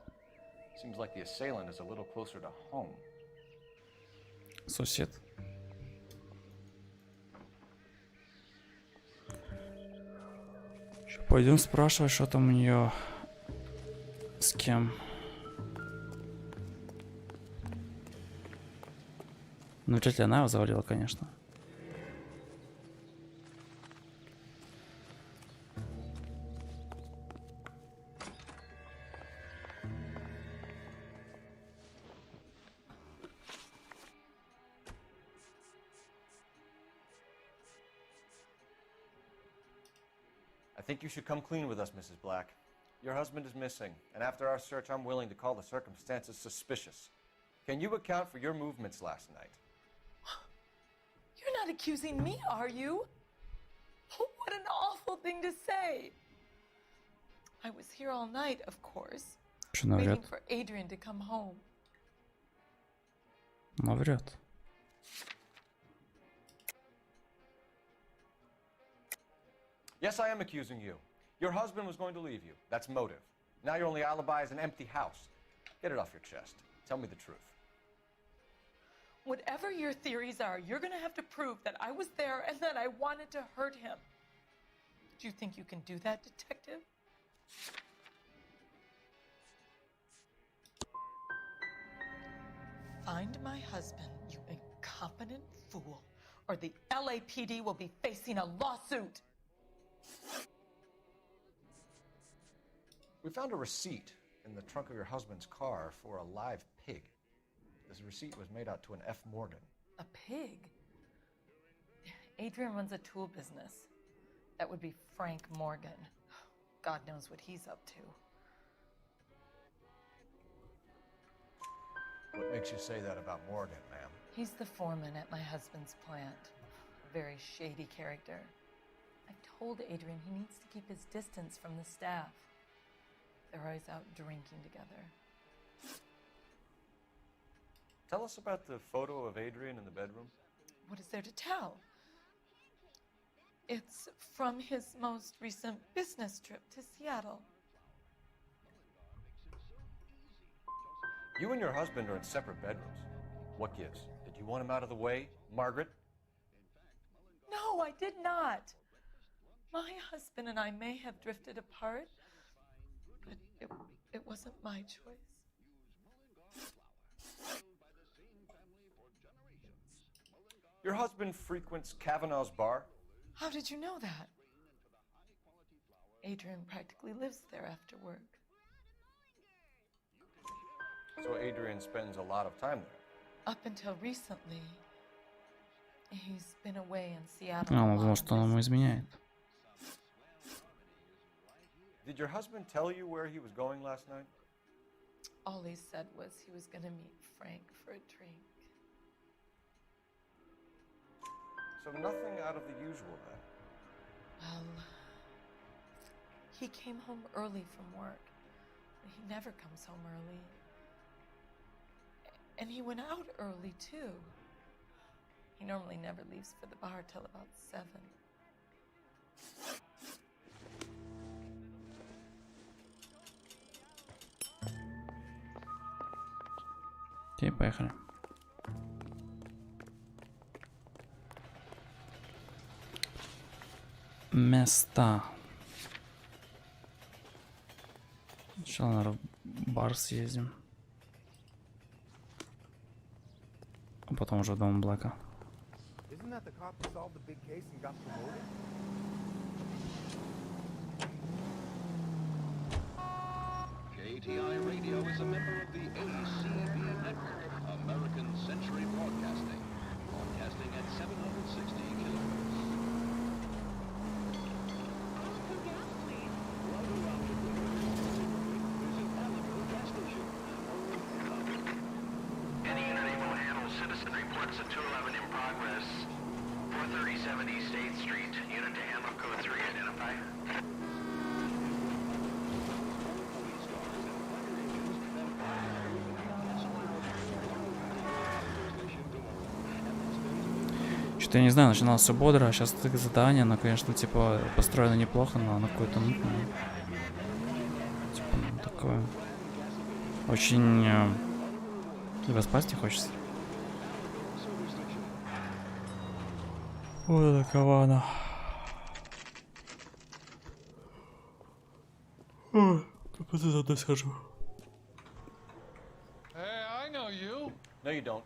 Seems like the assailant is a little closer to home. Сосед. Пойдем спрашивать, что там у нее с кем. Ну, вряд ли она его завалила, конечно. I think you should come clean with us, Mrs. Black. Your husband is missing, and after our search, I'm willing to call the circumstances suspicious. Can you account for your movements last night? You're not accusing me, are you? What an awful thing to say. I was here all night, of course, waiting for Adrian to come home. Навряд. Yes, I am accusing you. Your husband was going to leave you. That's motive. Now your only alibi is an empty house. Get it off your chest. Tell me the truth. Whatever your theories are, you're going to have to prove that I was there and that I wanted to hurt him. Do you think you can do that, Detective? Find my husband, you incompetent fool, or the LAPD will be facing a lawsuit. We found a receipt in the trunk of your husband's car for a live pig. This receipt was made out to an F. Morgan. A pig? Adrian runs a tool business. That would be Frank Morgan. God knows what he's up to. What makes you say that about Morgan, ma'am? He's the foreman at my husband's plant. A very shady character. I told Adrian he needs to keep his distance from the staff. They're always out drinking together. Tell us about the photo of Adrian in the bedroom. What is there to tell? It's from his most recent business trip to Seattle. You and your husband are in separate bedrooms. What gives? Did you want him out of the way, Margaret? No, No, I did not. My husband and I may have drifted apart, but it wasn't my choice. Your husband frequents Kavanaugh's bar? How did you know that? Adrian practically lives there after work. So Adrian spends a lot of time there? Up until recently, he's been away in Seattle. Он думал, что он ему изменяет. Did your husband tell you where he was going last night? All he said was he was going to meet Frank for a drink. So nothing out of the usual then? Well, he came home early from work. He never comes home early. And he went out early, too. He normally never leaves for the bar till about 7. Окей, поехали. Места. Сначала, наверное, в бар съездим. А потом уже в дом Блэка. Isn't that the cop who solved the big case and got promoted? KTI Radio is a member of the ACB network, American Century Broadcasting, broadcasting at 760 kilohertz. Any unit able to handle citizen reports at 211 in progress. 437 East 8th Street. Unit to handle code 3 identified. Что-то я не знаю, начиналось все бодро, а сейчас это задание, оно, конечно, типа построено неплохо, но оно какое-то нудное. Типа, ну, такое. Очень спать не хочется. Ой, какова она. Ой, потом заодно схожу. Hey, I know you. No, you don't.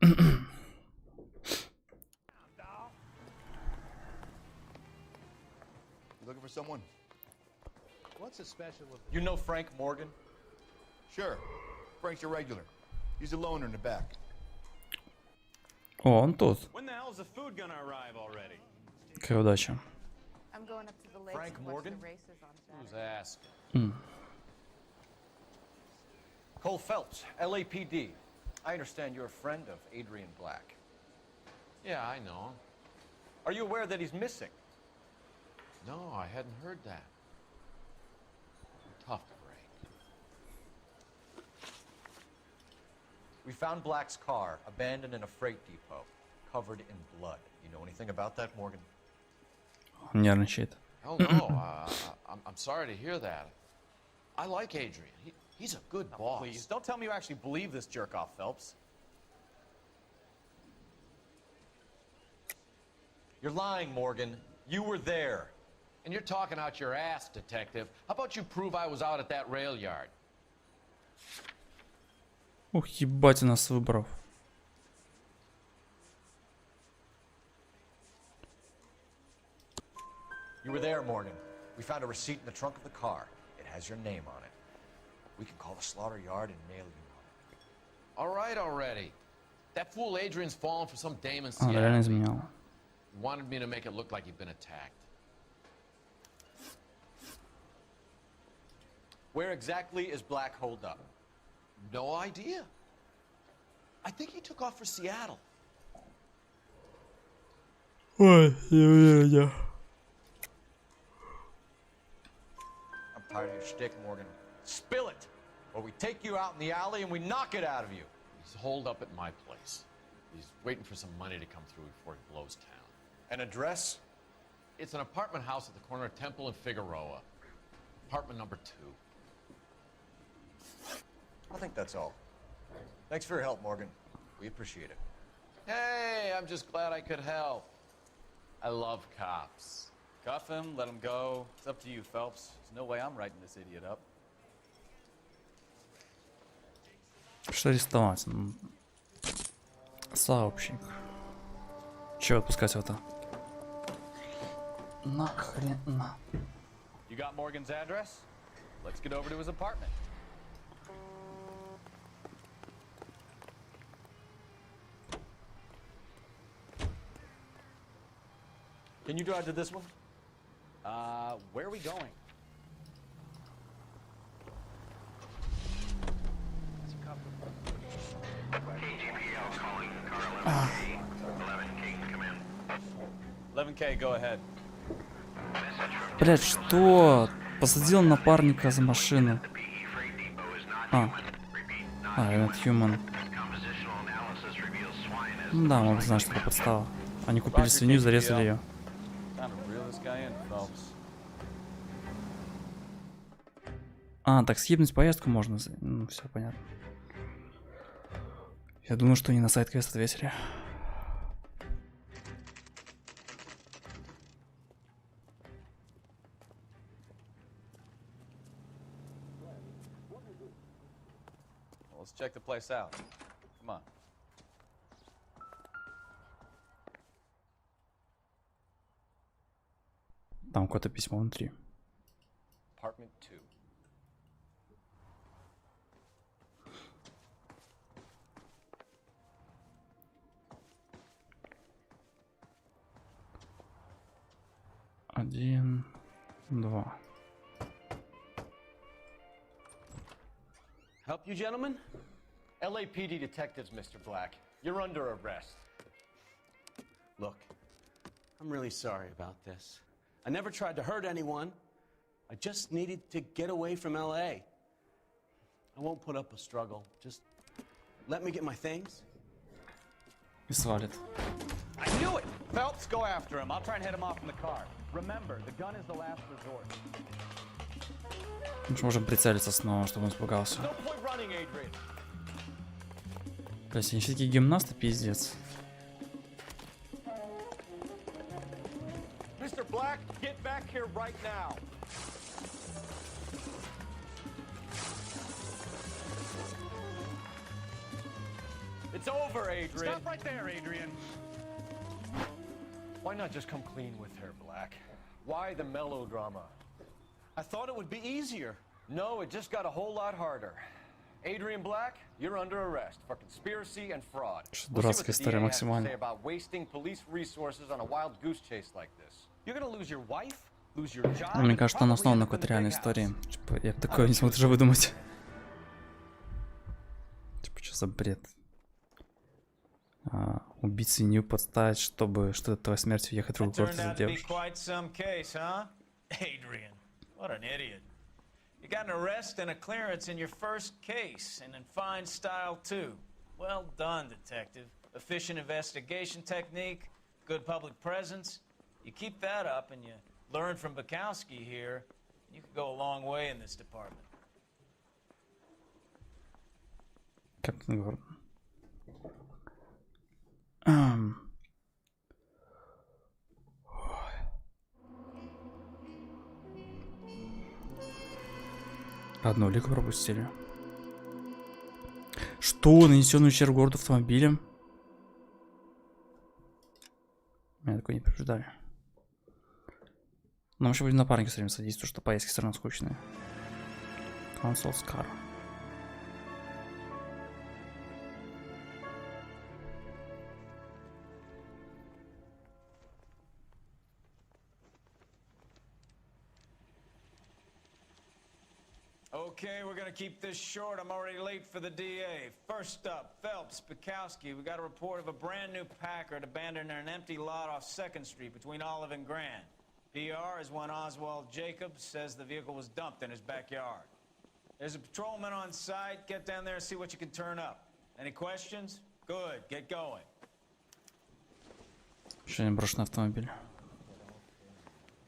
You looking for someone? What's so special with... You know Frank Morgan? Sure. Frank's a regular. He's a loner in the back. О, он тут. When the hell's the food gonna arrive already? Какая удача. I'm going up to the lakes Frank to watch Morgan? the races on Saturday. Who's asking? Cole Phelps, LAPD. I understand you're a friend of Adrian Black. Yeah, I know. Are you aware that he's missing? No, I hadn't heard that. Tough break. We found Black's car abandoned in a freight depot, covered in blood. You know anything about that, Morgan? Он нервничает. Hell no. I'm sorry to hear that. I like Adrian. He's a good boss. Please, don't tell me you actually believe this jerk-off, Phelps. You're lying, Morgan. You were there. And you're talking out your ass, Detective. How about you prove I was out at that rail yard? Ух, ебать у нас выборов. You were there, Morgan. We found a receipt in the trunk of the car. It has your name on it. We can call the slaughter yard and nail you on it. All right already. That fool Adrian's fallen for some dame in А, реально Seattle. изменял. He wanted me to make it look like he'd been attacked. Where exactly is Black holed up? No idea. I think he took off for Seattle. Ой, я. I'm tired of your shtick, Morgan. Spill it, or we take you out in the alley and we knock it out of you. He's holed up at my place. He's waiting for some money to come through before he blows town. An address? It's an apartment house at the corner of Temple and Figueroa. Apartment number 2. I think that's all. Thanks for your help, Morgan. We appreciate it. Hey, I'm just glad I could help. I love cops. Cuff him, let him go. It's up to you, Phelps. There's no way I'm writing this idiot up. Что арестовать? Сообщник. Че отпускать его-то? Нахрена. You got Morgan's address? Let's get over to his apartment. Can you drive to this one? Where are we going? KGPL calling car 11K. 11K, come in. 11K, go ahead. Блять, что? Посадил напарника за машину. Not human. Ну да, мы знаем, что это подстава. Они купили свинью, зарезали ее. А, так съебнуть поездку можно. Ну, все понятно. Я думаю, что они на сайт-квест ответили. Let's check the place out. Come on. Там какое-то письмо внутри. Apartment 2. Один, два. Help you, gentlemen? LAPD detectives, Mr. Black. You're under arrest. Look, I'm really sorry about this. I never tried to hurt anyone. I just needed to get away from LA. I won't put up a struggle. Just let me get my things. И свалит. I knew it! Phelps, go after him. I'll try and head him off in the car. Remember, the gun is the last resort. Мы же можем прицелиться снова, чтобы он испугался. No point running, Adrian. То есть они все такие гимнасты, пиздец. Mr. Black, get back here right now. It's over, Adrian. Stop right there, Adrian. Why not just come clean with her, Black? Why the melodrama? I thought it would be easier. No, it just got a whole lot harder. Adrian Black, you're under arrest for conspiracy and fraud. Дурацкая история максимально. Say about wasting police resources on a wild goose chase like this. You're gonna lose your wife, lose your job. Мне кажется, он основан на какой-то реальной истории. Типа, я бы такое не смог даже выдумать. Типа, что за бред? Убить свинью, подставить, чтобы что-то твоей смертью ехать в другой город за девушкой. Adrian, what an idiot. You got an arrest and a clearance in your first case, and in fine style, too. Well done, Detective. Efficient investigation technique, good public presence. You keep that up and you learn from Bukowski here, you could go a long way in this department. Капитан Гордон. Одну лику пропустили. Что? Нанесенный ущерб городу автомобилем? Меня такое не предупреждали. Нам еще будем напарники все время садиться, потому что поездки все равно скучные. Console Scar. Okay, we're gonna keep this short. I'm already late for the DA. First up, Phelps, Bukowski. We got a report of a brand new Packard abandoned in an empty lot off 2nd Street between Olive and Grand. PR is one Oswald Jacobs says the vehicle was dumped in his backyard. There's a patrolman on site. Get down there and see what you can turn up. Any questions? Good, get going. Еще не брошенный автомобиль.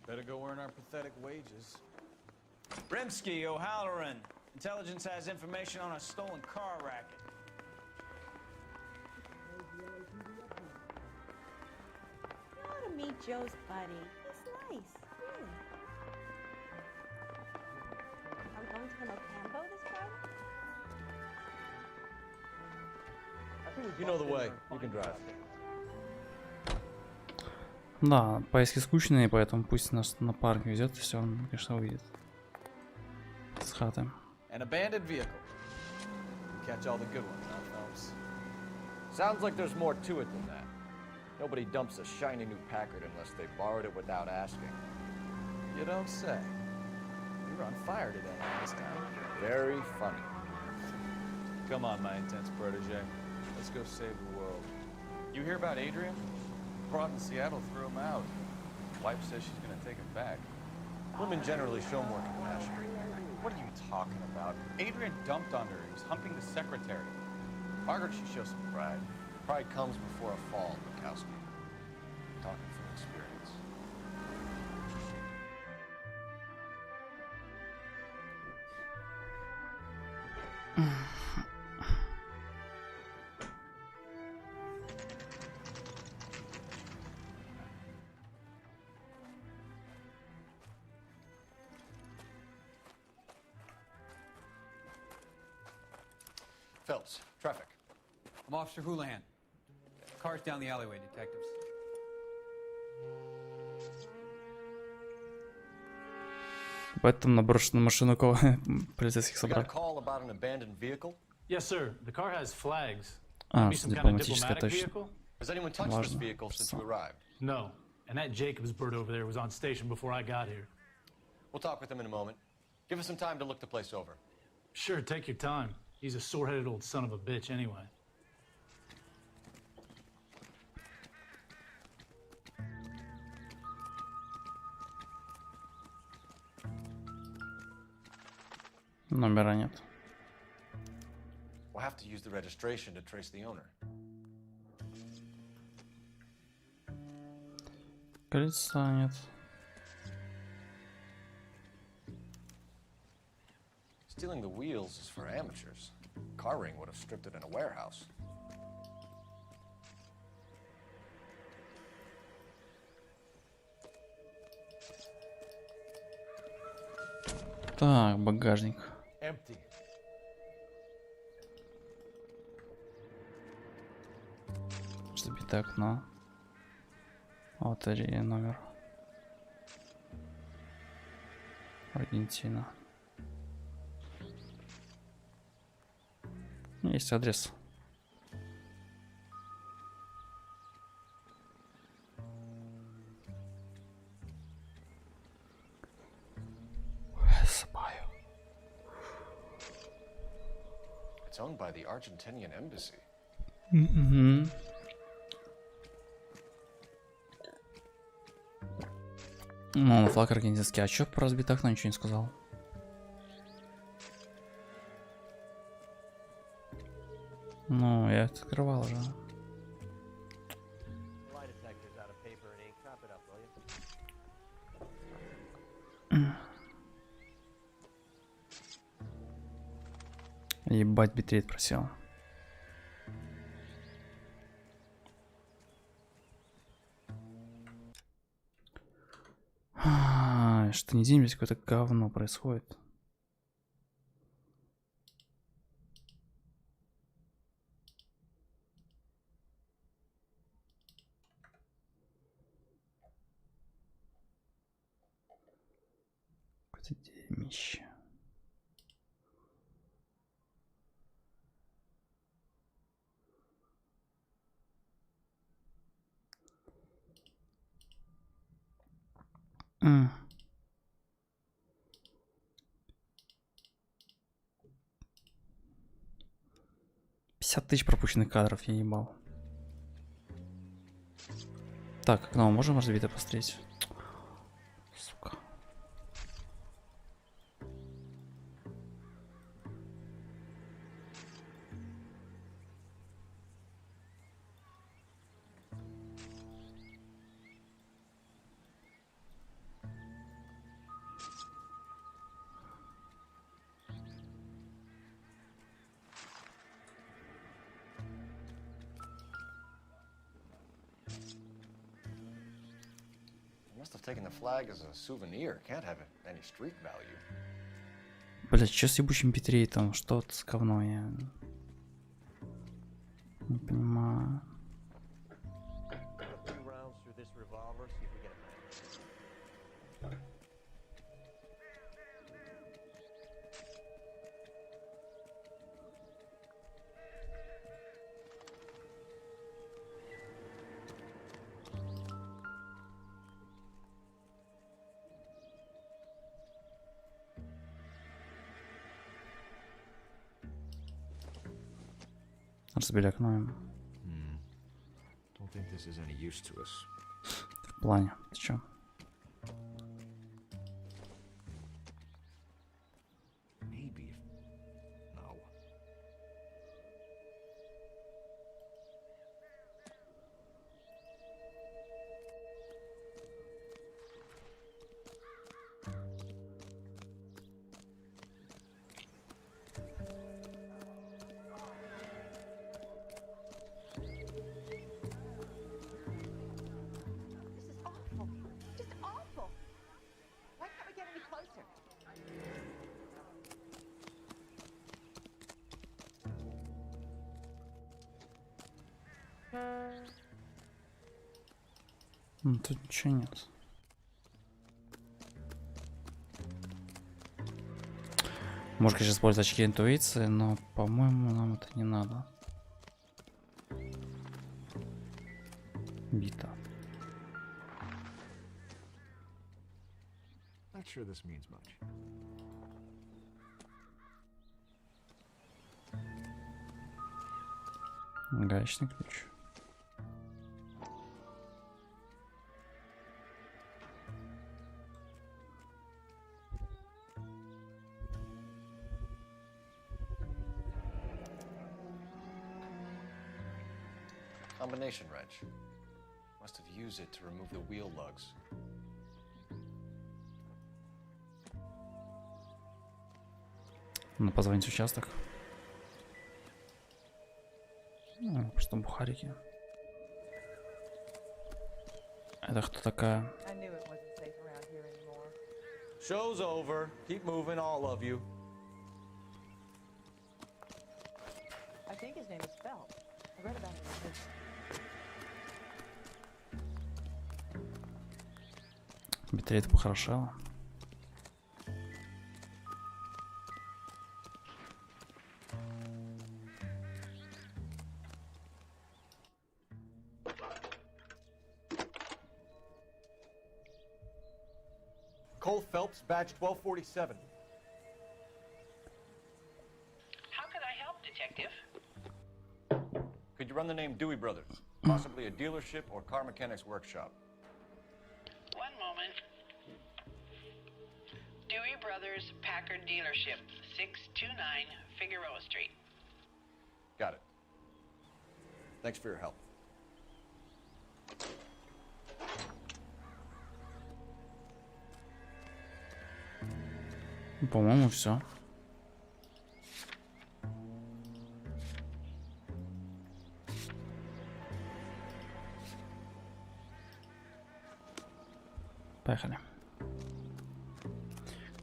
Better go earn our pathetic wages. Rimsky, O'Halloran. Intelligence has information on a stolen car racket. You ought to meet Joe's buddy. He's nice, really. Are we going to the Mocambo this Friday? You know the way. You can drive. Да, поездки скучные, поэтому пусть нас на парк везет, и все, он, конечно, увидит. С хаты. An abandoned vehicle. You catch all the good ones, huh, Phelps? Sounds like there's more to it than that. Nobody dumps a shiny new Packard unless they borrowed it without asking. You don't say. You're on fire today, this time. Very funny. Come on, my intense protege. Let's go save the world. You hear about Adrian? Prod in Seattle threw him out. Wife says she's gonna take him back. Women generally show more compassion. What are you talking about? Adrian dumped on her. He was humping the secretary. Margaret should show some pride. Pride comes before a fall, Bukowski. Talking from experience. Phelps, traffic. I'm Officer Houlihan. Cars down the alleyway, detectives. Поэтому на брошенную машину полицейских You got a собрали. call about an abandoned vehicle? Yes, sir. The car has flags. А, Maybe some kind of дипломатическая, diplomatic точно. vehicle? Has anyone touched this Важно. vehicle since you arrived? No. And that Jacobs bird over there was on station before I got here. We'll talk with him in a moment. Give us some time to look the place over. Sure, take your time. He's a sore-headed old son of a bitch anyway. Номера нет. We'll have to use the registration to trace the owner. Колеса нет. Stealing the wheels is for amateurs. Car ring would have stripped it in a warehouse. Так, багажник. Empty. Забито окно. Потери, номер. Аргентина. Есть адрес. It's owned by the Argentinian embassy. Mm-hmm. Ну, на флаг аргентинский. А чё про разбитое окно ничего не сказал? Ну, я это открывал уже. Ебать, битрейт просел. Что не день, здесь какое-то говно происходит. Просто дерьмище. Mm. 50 тысяч пропущенных кадров, я ебал. Так, окно можем разбито посмотреть? Сука. Must have taken the flag as a souvenir. Can't have any street value. Блять, что с ебучим битрей-то? Что-то с говно я не понимаю. Разбили окно. Don't think this is any use to us. В плане, ты чё? Maybe. No. Тут ничего нет. Можно, конечно, использовать очки интуиции, но, по-моему, нам это не надо. Бита. Not sure this means much. Гаечный ключ. Combination wrench. Must have used it to remove the wheel lugs. Ну, позвонить в участок. Ну, просто бухарики. Это кто такая? Show's over. Keep moving, all of you. I think his name is Phelps. I read about him in the book. Битрейт похорошела. Cole Phelps, badge 1247. How could I help, Detective? Could you run the name Dewey Brothers? Possibly a dealership or car mechanics workshop. One moment. Dewey Brothers Packard Dealership, 629 Figueroa Street. Got it. Thanks for your help. По-моему, все. Поехали.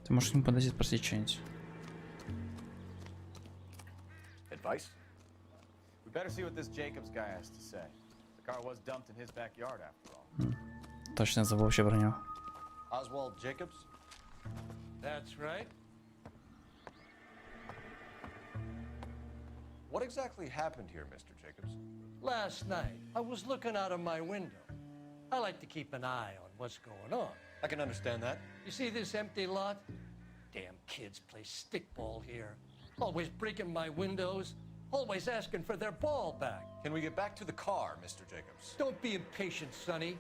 Ты можешь к нему подойти, спросить что-нибудь. Advice? We better see what this Jacobs guy has to say. The car was dumped in his backyard after all. Точно, забыл вообще про него. Oswald Jacobs? That's right. What exactly happened here, Mr. Jacobs? Last night, I was looking out of my window. I like to keep an eye on what's going on. I can understand that. You see this empty lot? Damn kids play stickball here. Always breaking my windows. Always asking for their ball back. Can we get back to the car, Mr. Jacobs? Don't be impatient, Sonny.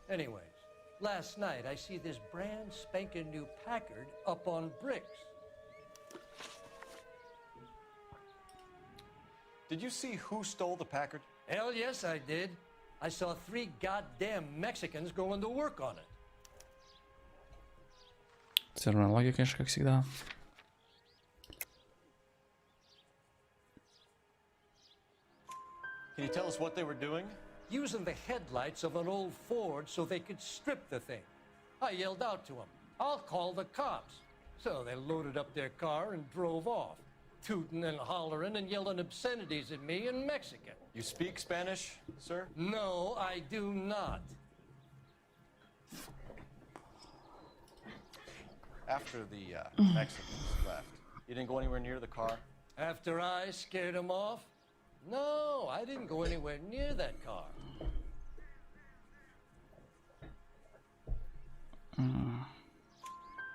Anyways, last night I see this brand spanking new Packard up on bricks. Did you see who stole the Packard? Hell yes, I did. I saw 3 goddamn Mexicans going to work on it. Терминология, конечно, как всегда. Can you tell us what they were doing? Using the headlights of an old Ford so they could strip the thing. I yelled out to them, "I'll call the cops." So they loaded up their car and drove off, tooting and hollering and yelling obscenities at me in Mexican. You speak Spanish, sir? No, I do not. After the Mexicans left, you didn't go anywhere near the car? After I scared them off? No, I didn't go anywhere near that car.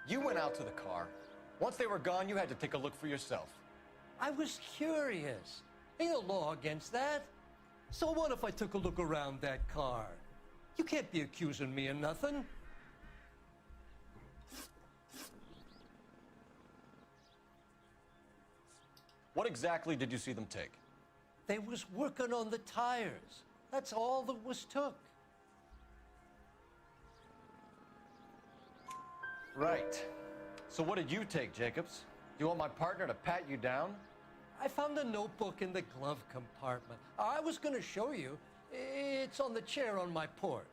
You went out to the car. Once they were gone, you had to take a look for yourself. I was curious. Ain't no law against that. So what if I took a look around that car? You can't be accusing me of nothing. What exactly did you see them take? They was working on the tires. That's all that was took. Right. So what did you take, Jacobs? Do you want my partner to pat you down? I found a notebook in the glove compartment. I was going to show you. It's on the chair on my porch.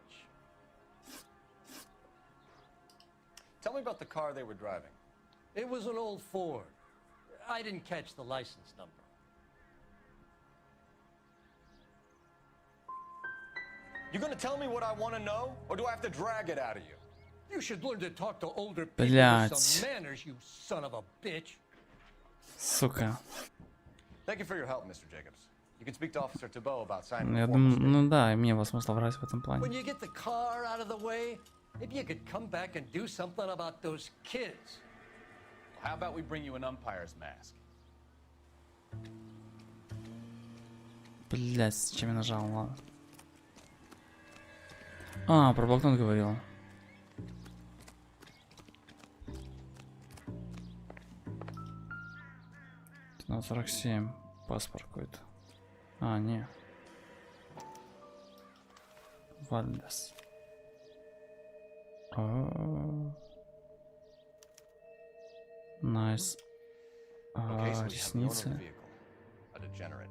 Tell me about the car they were driving. It was an old Ford. I didn't catch the license number. You gonna tell me what I want to know, or do I have to drag it out of you? You should learn to talk to older people Блядь. with some manners, you son of a bitch. Сука. Thank you for your help, Mr. Jacobs. You can speak to Officer Thibault about signing Я the думаю, formal ну да, имеет смысл врать в этом плане. When you get the car out of the way, maybe you could come back and do something about those kids. How about we bring you an umpire's mask? Блять, зачем я нажал, ладно. А, про блокнот говорил. 47, паспорт какой-то. А, не. Вальдес. Найс. Okay, so we have the owner of the Ресницы. vehicle, a degenerate.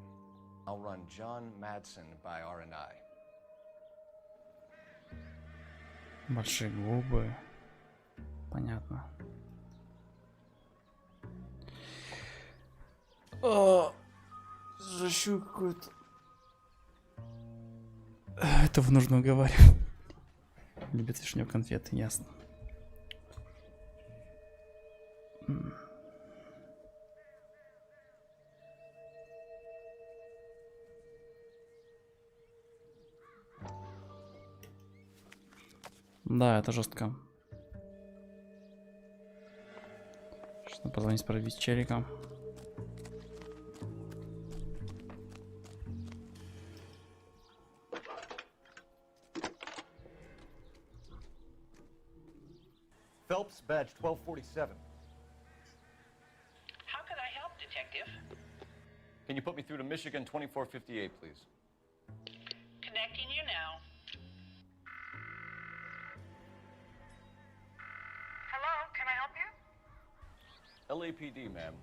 I'll run John Madsen by R&I. Большие губы. Понятно. Защу какой-то. Этого нужно уговаривать. Любит вишнёвые конфеты, ясно. Да, это жестко. Что позвонить, проявить челика. Phelps, badge 1247. How could I help, Detective? Can you put me through to Michigan 2458, please? Connecting you now. Hello, can I help you? LAPD, ma'am.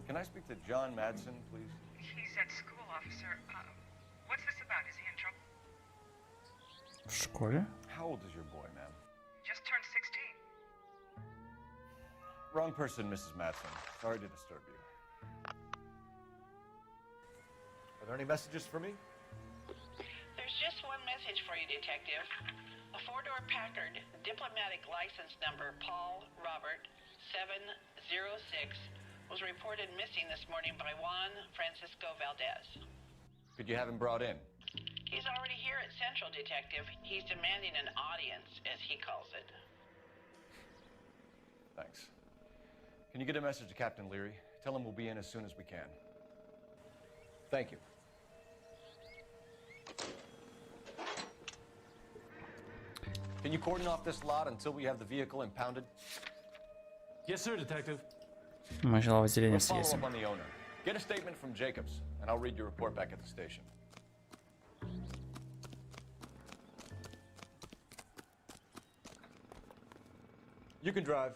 Can I speak to John Madsen, please? He's at school, officer. What's this about? Is he in trouble? В школе? How old is your boy, ma'am? Just turned 16. Wrong person, Mrs. Madsen. Sorry to disturb you. Are there any messages for me? There's just one message for you, Detective. A four-door Packard, diplomatic license number Paul Robert 706 was reported missing this morning by Juan Francisco Valdez. Could you have him brought in? He's already here at Central, Detective. He's demanding an audience, as he calls it. Thanks. Can you get a message to Captain Leary? Tell him we'll be in as soon as we can. Thank you. Can you cordon off this lot until we have the vehicle impounded? Yes, sir, Detective. Начало выделения We'll в follow связи. up on the owner. Get a statement from Jacobs, and I'll read your report back at the station. You can drive.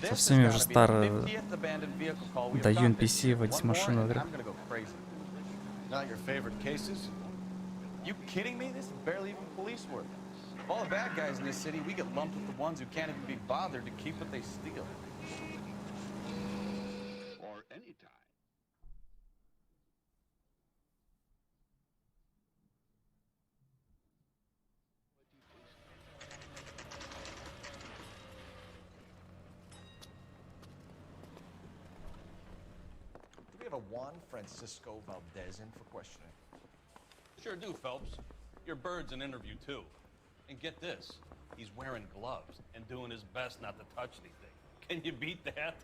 Со всеми уже старые даю NPC в эти машины игры. Not your favorite cases? You kidding me? This is barely even police work. Of all the bad guys in this city, we get lumped with the ones who can't even be bothered to keep what they steal. Or any time. Do we have a Juan Francisco Valdez in for questioning? Sure do, Phelps. Your bird's an interview, too. And get this, he's wearing gloves and doing his best not to touch anything. Can you beat that?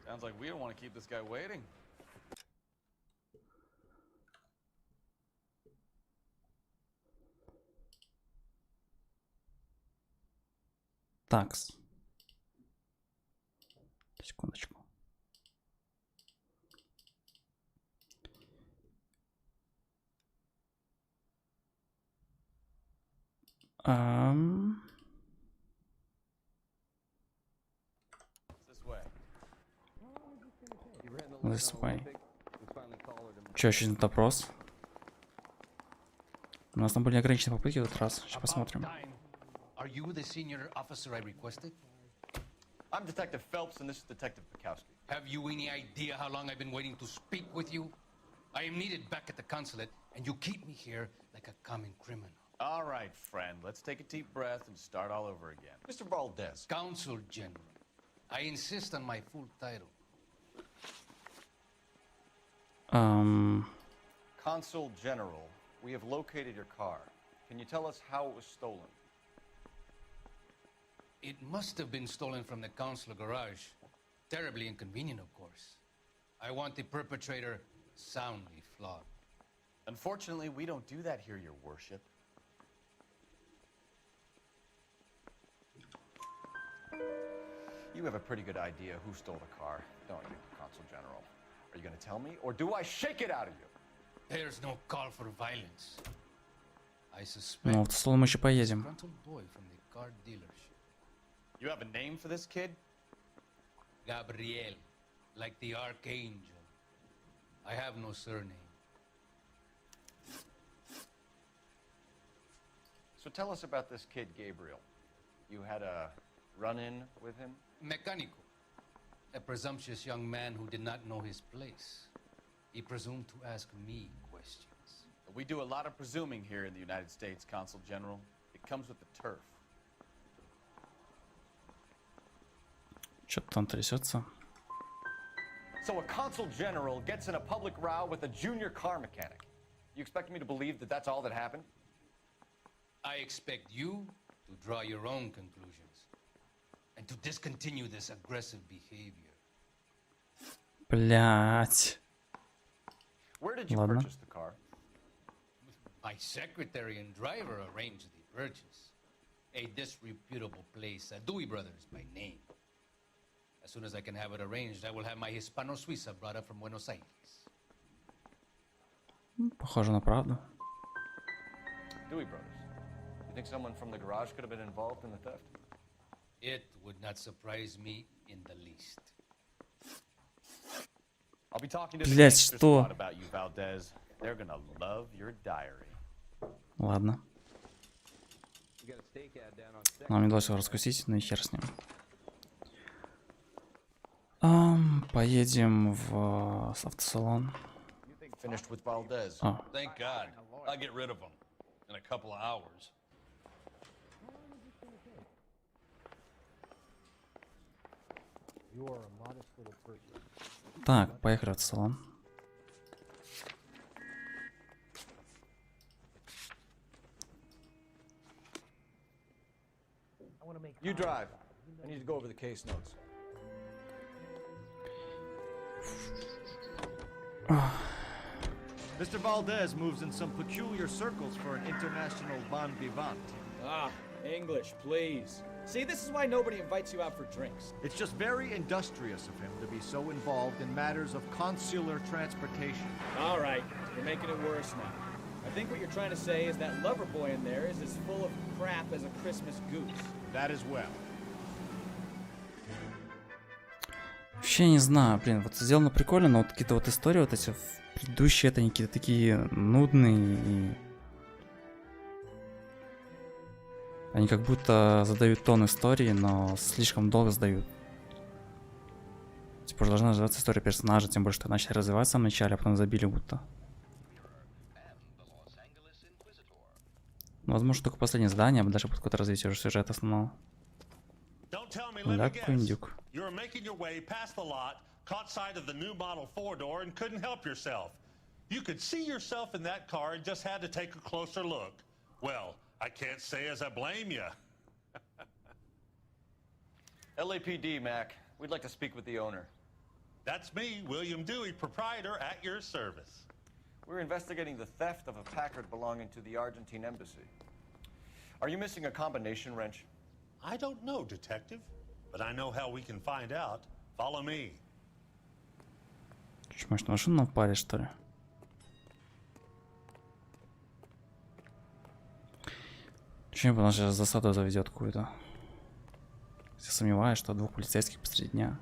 Sounds like we don't want to keep this guy waiting. Такс. Секундочку. This way. Че, еще один допрос? У нас там были ограниченные попытки в этот раз. Сейчас посмотрим. Are you the senior officer I requested? I'm Detective Phelps, and this is Detective Bukowski. Have you any idea how long I've been waiting to speak with you? I am needed back at the consulate, and you keep me here like a common criminal. All right, friend. Let's take a deep breath and start all over again. Mr. Valdez. Consul General. I insist on my full title. Consul General, we have located your car. Can you tell us how it was stolen? It must have been stolen from the consular garage. Terribly inconvenient, of course. I want the perpetrator soundly flogged. Unfortunately, we don't do that here, Your Worship. You have a pretty good idea who stole the car, don't you, Consul General? Are you going to tell me, or do I shake it out of you? There's no call for violence. I suspect. Ну, в стол мы еще поедем. Boy from the car dealership. You have a name for this kid? Gabriel, like the archangel. I have no surname. So tell us about this kid, Gabriel. You had a run-in with him? Mecánico. A presumptuous young man who did not know his place. He presumed to ask me questions. We do a lot of presuming here in the United States, Consul General. It comes with the turf. Что-то там трясется. So a Consul General gets in a public row with a junior car mechanic. You expect me to believe that that's all that happened? I expect you to draw your own conclusions and to discontinue this aggressive behavior. Блять. Where did you Ладно. purchase the car? My secretary and driver arranged the purchase. A disreputable place, Dewey Brothers by name. As soon as I can have it arranged, I will have my Hispano-Suiza brought up from Buenos Aires. Похоже на правду. Dewey Brothers. You think someone from the garage could have been involved in the theft? It would not surprise me in the least. I'll be talking to the Блять, gangster что? squad about you, Valdez. They're gonna love your diary. Ладно. Нам не удалось его раскусить, но и хер с ним. Поедем в автосалон. Finished with Valdez. Oh. Thank God. I'll get rid of him in a couple of hours. Так, поехали в салон. You drive. I need to go over the case notes. Mr. Valdez moves in some peculiar circles for an international bon vivant. Ah, English, please. See, this is why nobody invites you out for drinks. It's just very industrious of him to be so involved in matters of consular transportation. All right, you're making it worse now. I think what you're trying to say is that lover boy in there is as full of crap as a Christmas goose. That as well. Вообще не знаю, блин, вот сделано прикольно, но вот какие-то вот истории вот эти предыдущие, это какие-то такие нудные и... Они как будто задают тон истории, но слишком долго задают. Типа должна развиваться история персонажа, тем более, что начали развиваться в самом начале, а потом забили будто. Ну, возможно, только последнее задание, даже под какое-то развитие уже сюжета основного. Да, какой индюк. You were making your way past the lot, caught sight of the new model 4-door and couldn't help yourself. You could see yourself in that car and just had to take a closer look. Well, I can't say as I blame you. LAPD, Mac. We'd like to speak with the owner. That's me, William Dewey, proprietor, at your service. We're investigating the theft of a Packard belonging to the Argentine embassy. Are you missing a combination wrench? I don't know, Detective, but I know how we can find out. Follow me. Чё, может, на машину упали, что ли? Почему он сейчас засаду заведет какую-то? Я сомневаюсь, что двух полицейских посреди дня.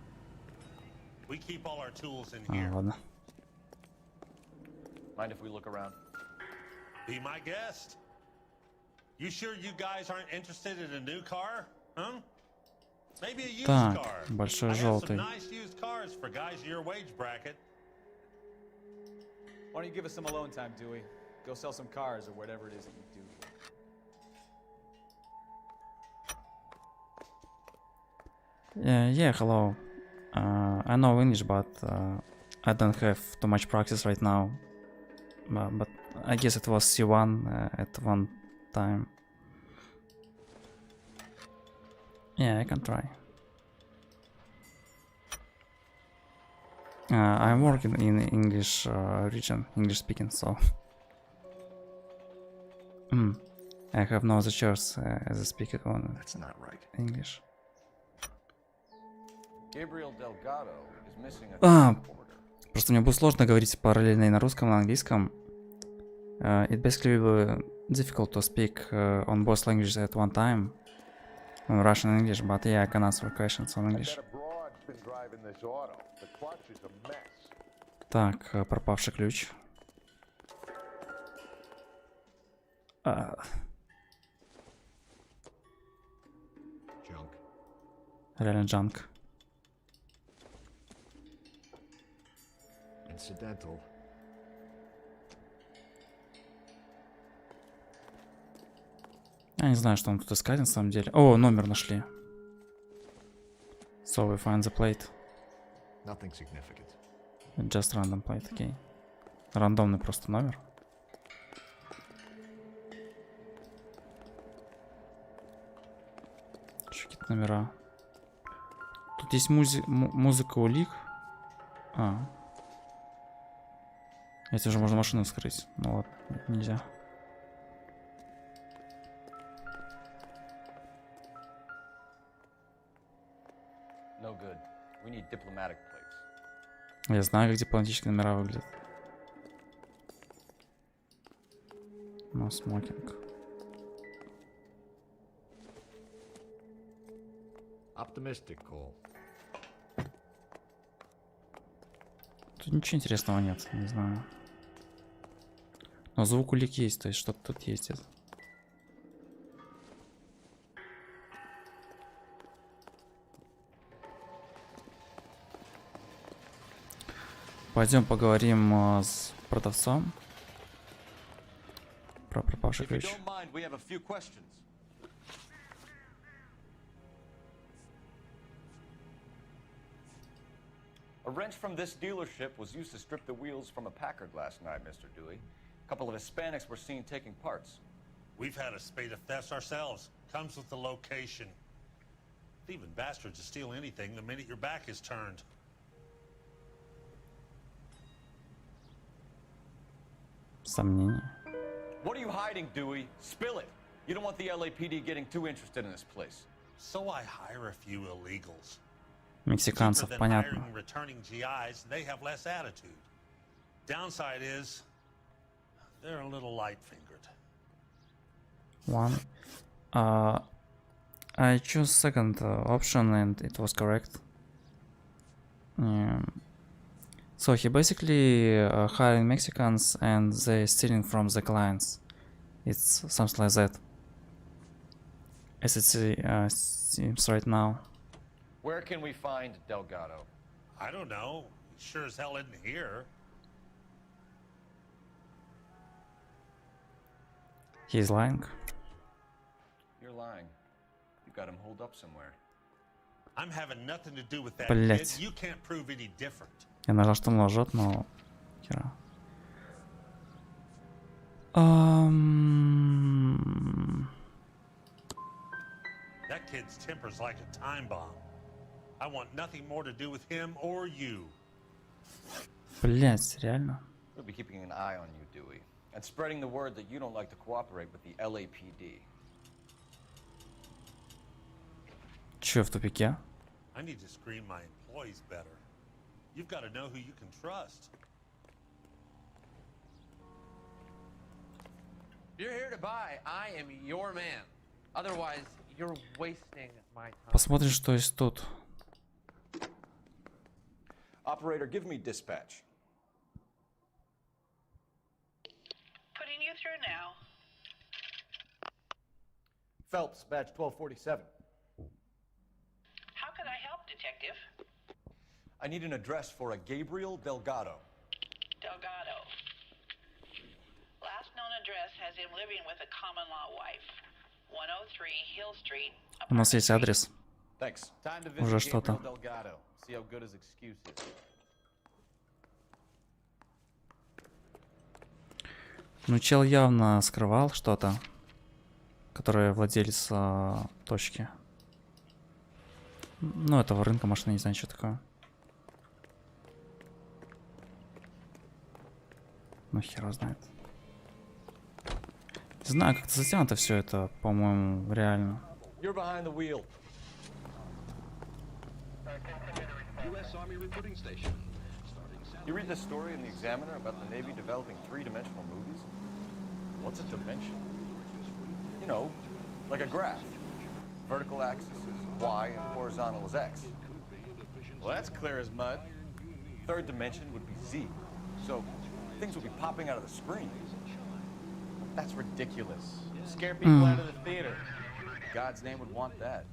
Ладно. Mind if we look around? Be my guest. You sure you guys aren't interested in a new car? Huh? Maybe a used car. Большой I have желтый. some nice used cars for guys your wage bracket. Why don't you give us some alone time, Dewey? Go sell some cars or whatever it is that you do. Yeah, hello. I know English, but I don't have too much practice right now. But I guess it was C1 at one time. Yeah, I can try. I'm working in English region, English speaking, so I have no other choice as a speaker on That's not right. English. Gabriel Delgado is missing a Просто мне будет сложно говорить параллельно и на русском, и на английском. It basically will be difficult to speak on both languages at one time. Russian and English, but yeah, I can answer questions on English. Так, пропавший ключ. Реально джанк. Incidental. Я не знаю, что он тут искать на самом деле. О, номер нашли. So we find the plate. Nothing significant. Just random plate, окей. Рандомный просто номер. Какие-то номера. Тут есть музыка улик. Если уже можно машину вскрыть. Ну вот, нельзя. No good. We need diplomatic plates. Я знаю, как дипломатические номера выглядят. No smoking. Optimistic call. Тут ничего интересного нет, не знаю. Но звук улик есть, то есть что-то тут есть. Пойдем поговорим с продавцом. Про пропавший If you ключ. don't mind, we have a few questions. A wrench from this dealership was used to strip the wheels from a Packard last night, Mr. Dewey. A couple of Hispanics were seen taking parts. We've had a spate of thefts ourselves. Comes with the location. Thieving bastards to steal anything the minute your back is turned. Сомнения. What are you hiding, Dewey? Spill it. You don't want the LAPD getting too interested in this place. So I hire a few illegals. Мексиканцев, понятно. Hiring returning GIs, they have less attitude. Downside is they're a little light-fingered. One. I choose second option and it was correct. So he basically hiring Mexicans and they stealing from the clients. It's something like that. As it seems right now. Where can we find Delgado? I don't know. He sure as hell isn't here. He's lying. You're lying. You got him holed up somewhere. I'm having nothing to do with that Блять. kid. You can't prove any different. Я нажал, что он лжет, но... Хера. That kid's temper's like a time bomb. I want nothing more to do with him or you. Блять, реально? We'll be keeping an eye on you, Dewey, and spreading the word that you don't like to cooperate with the LAPD. Чё, в тупике? I need to screen my employees better. You've got to know who you can trust. If you're here to buy, I am your man. Otherwise, you're wasting my time. Посмотрим, что есть тут. Operator, give me dispatch. Putting you through now. Phelps, badge 1247. How can I help, Detective? I need an address for a Gabriel Delgado. Delgado. Last known address has him living with a common-law wife. 103 Hill Street. У нас есть адрес. Thanks. Time to Уже visit что-то. Gabriel Delgado. See how good his excuse is. Ну, чел явно скрывал что-то, которое владелец точки. Ну, этого рынка машины, не знаю, что такое. Ну, хер его знает. Не знаю, как-то затянуто все это, по-моему, реально. You're behind the wheel. U.S. Army recruiting station. Starting salary. You read this story in the Examiner about the Navy developing three-dimensional movies? What's a dimension? You know, like a graph. Vertical axis is Y and horizontal is X. Well, that's clear as mud. Third dimension would be Z. So things would be popping out of the screen. That's ridiculous. Scare people out of the theater. God's name would want that.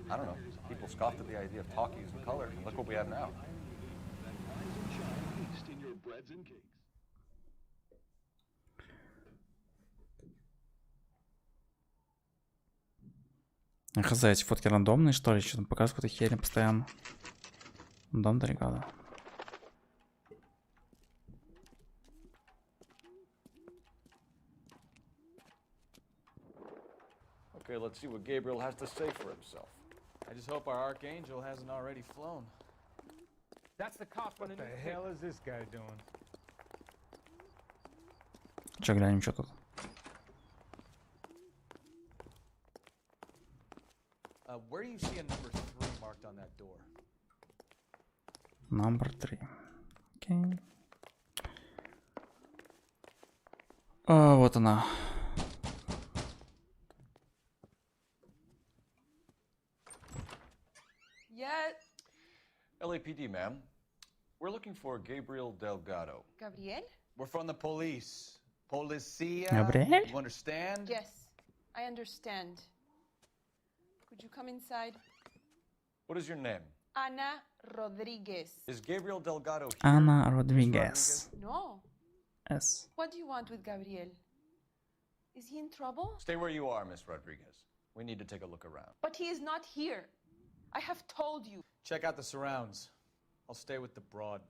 I don't know. People scoffed at the idea of talkies in color. Look what we have now. In your breads and cakes. Хз, эти фотки рандомные, что ли? Что там показывают какую-то херень постоянно. Дом Делгадо. Okay, let's see what Gabriel has to say for himself. I just hope our archangel hasn't already flown. That's the cop on What the hell is this guy doing? Че, глянем, что тут. Where do you see a number 3 marked on that door? Number 3. Окей. Вот она. Yeah, LAPD, ma'am. We're looking for Gabriel Delgado. Gabriel? We're from the police. Policia. Gabriel? You understand? Yes, I understand. Could you come inside? What is your name? Ana Rodriguez. Is Gabriel Delgado here? Ana Rodriguez. No, S. What do you want with Gabriel? Is he in trouble? Stay where you are, Miss Rodriguez. We need to take a look around. But he is not here. I have told you. Check out the surrounds. I'll stay with the broad.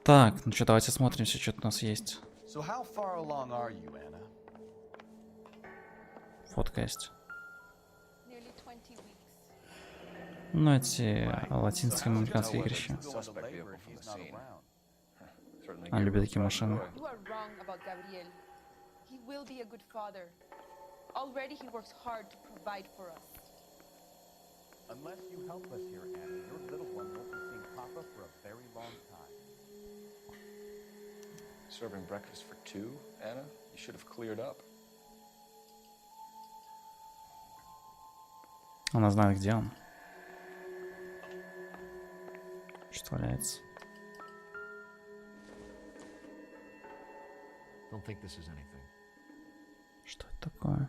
Так, ну что, давайте смотрим, что тут у нас есть. So how far along are you, Anna? Фотка есть. Nearly 20 weeks. Ну, эти латинские американские игрища. А, люблю такие машины. You are wrong about Gabriel. He will be a good father. Already he works hard to provide for us. Unless you help us here, Anna, your little one won't be seeing Papa for a very long time. Serving breakfast for two, Anna? You should have cleared up. Она знает, где он. Что валяется. Don't think this is anything. Что это такое?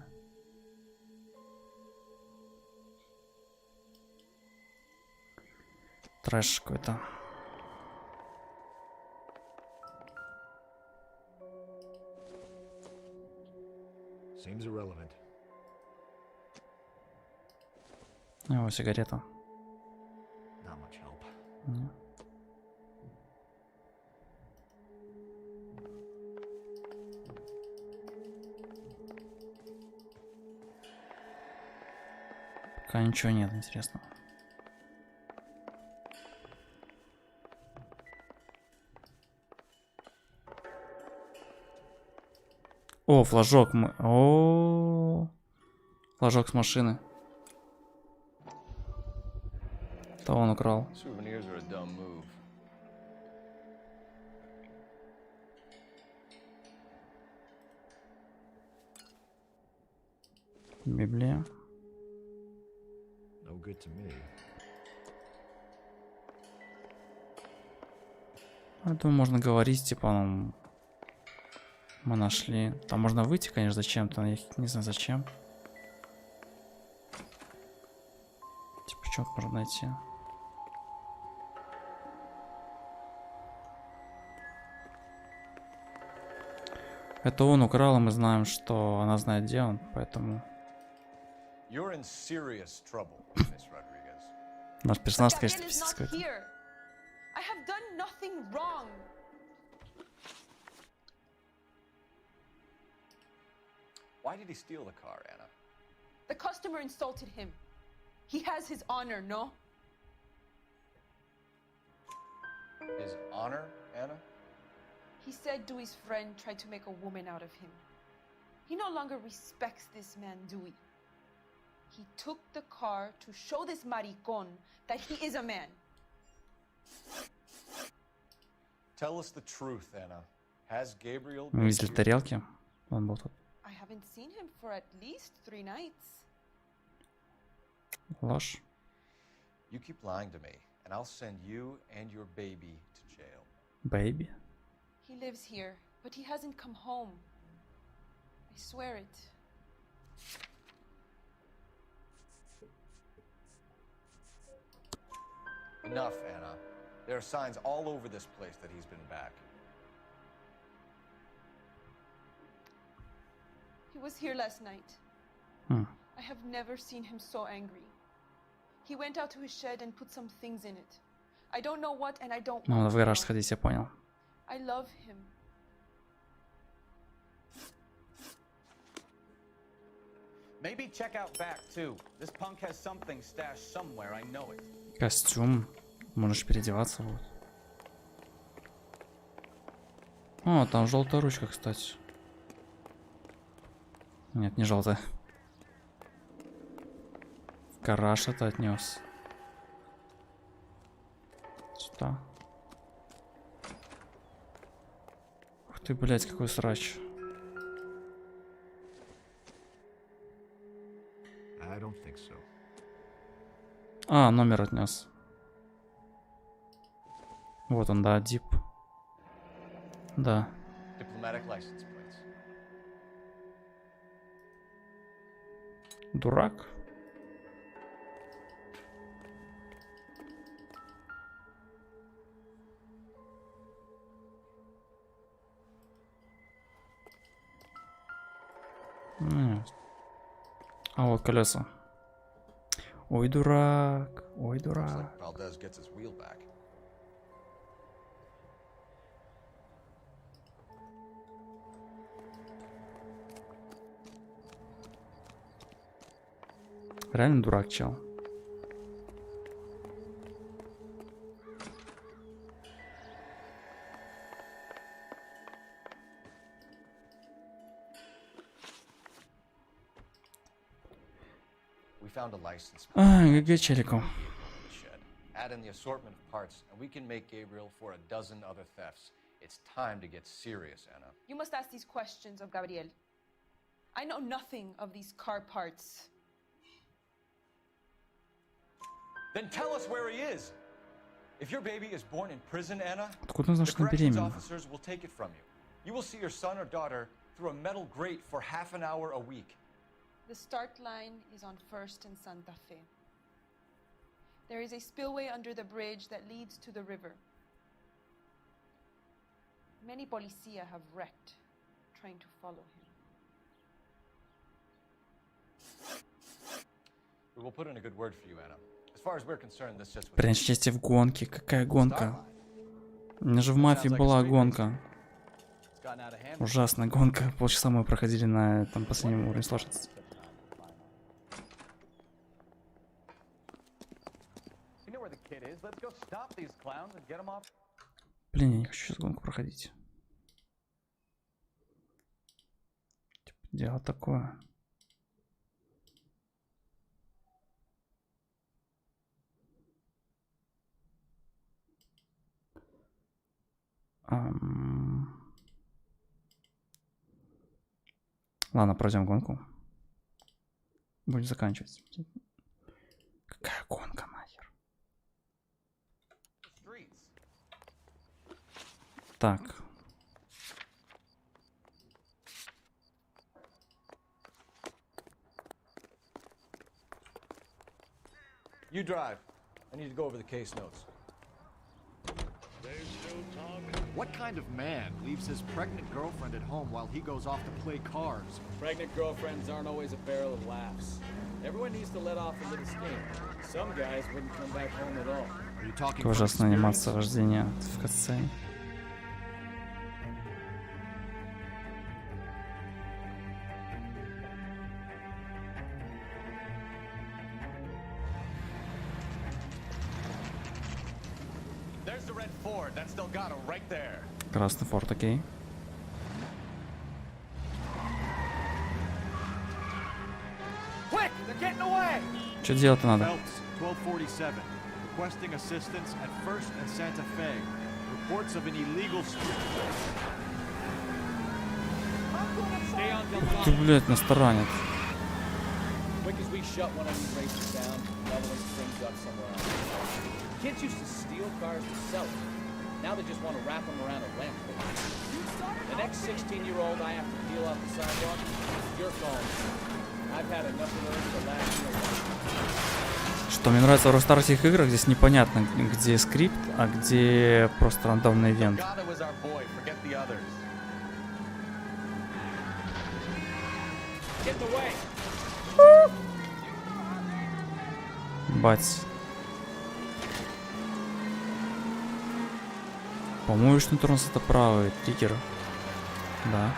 Трэш какой-то. Seems irrelevant. О, сигарета. Not much help. Не. Пока ничего нет интересного. О, флажок. О, флажок с машины. То он украл. Souvenirs are a dumb move. Библия. No good to me. Я думаю, можно говорить, типа, ну, мы нашли. Там можно выйти, конечно, зачем-то, я не знаю зачем. Типа, что можно найти? Это он украл, и мы знаем, что она знает, где он, поэтому... You're in serious trouble, Miss Rodriguez. Наш персонаж, But конечно, Gabriel is пиздец not какой-то. here. I have done nothing wrong. Why did he steal the car, Anna? The customer insulted him. He has his honor, no? His honor, Anna? He said Dewey's friend tried to make a woman out of him. He no longer respects this man, Dewey. He took the car to show this maricon that he is a man. Tell us the truth, Anna. Has Gabriel... Мы видели тарелки. Он был тут. I haven't seen him for at least 3 nights. Ложь. You keep lying to me, and I'll send you and your baby to jail. Baby? He lives here, but he hasn't come home. I swear it. Enough, Anna. There are signs all over this place that he's been back. He was here last night. Hmm. I have never seen him so angry. He went out to his shed and put some things in it. I don't know what and I don't Ну, want надо в to гараж know. сходить, я понял. I love him. Maybe check out back too. This punk has something stashed somewhere, I know it. Костюм. Можешь переодеваться вот. О, там желтая ручка, кстати. Нет, не желтая. В гараж это отнес. Сюда. Ух ты, блядь, какой срач. I don't think so. А, номер отнес. Вот он, да, дип. Да. Diplomatic license plates. Дурак. А вот колеса. Ой, дурак. Ой, дурак. Valdez gets his wheel back. Реально дурак, чел. We found a license. ГГ челику. Add in the assortment of parts, and we can make Gabriel for a dozen other thefts. It's time to get serious, Anna. You must ask these questions of Gabriel. I know nothing of these car parts. Then tell us where he is. If your baby is born in prison, Anna, Откуда он знал, the что она corrections беременна? officers will take it from you. You will see your son or daughter through a metal grate for half an hour a week. The start line is on 1st and Santa Fe. There is a spillway under the bridge that leads to the river. Many policia have wrecked trying to follow him. We will put in a good word for you, Anna. As far as we're concerned, this just Принять участие в гонке. Какая гонка? У меня же в мафии была гонка. Ужасная гонка. Полчаса мы проходили на там последнем уровне сложности. Блин, я не хочу сейчас гонку проходить. Типа, дело такое. Ладно, пройдем гонку. Будем заканчивать. Какая гонка нахер? Так. You drive. I need to go over the case notes. What kind of man leaves his pregnant girlfriend at home while he goes off to play cards? Pregnant girlfriends aren't always a barrel of laughs. Everyone needs to let off a little steam. Some guys wouldn't come back home at all. Are you talking Какая ужасная анимация рождения в катсцене. There's the red Ford. That's Delgado right there. Красный форт, окей. Quick, they're getting away. Что делать-то надо? Phillips, 1247. Requesting assistance at 1st and Santa Fe. Reports of an illegal Stay on Ух ты, блядь, нас таранит. Quick as we shut one of these races down, another one springs up somewhere else. Kids used to steal cars to sell them. Now they just want to wrap them around a lamppost. The next 16-year-old I have to peel off the sidewalk, your call. I've had enough of those to last me a while. Что мне нравится в ростарских играх, здесь непонятно, где скрипт, а где просто рандомный ивент. Delgado was our boy. Forget the others. Get in the way. Бать. По-моему, что тормоз это правый триггер. Да.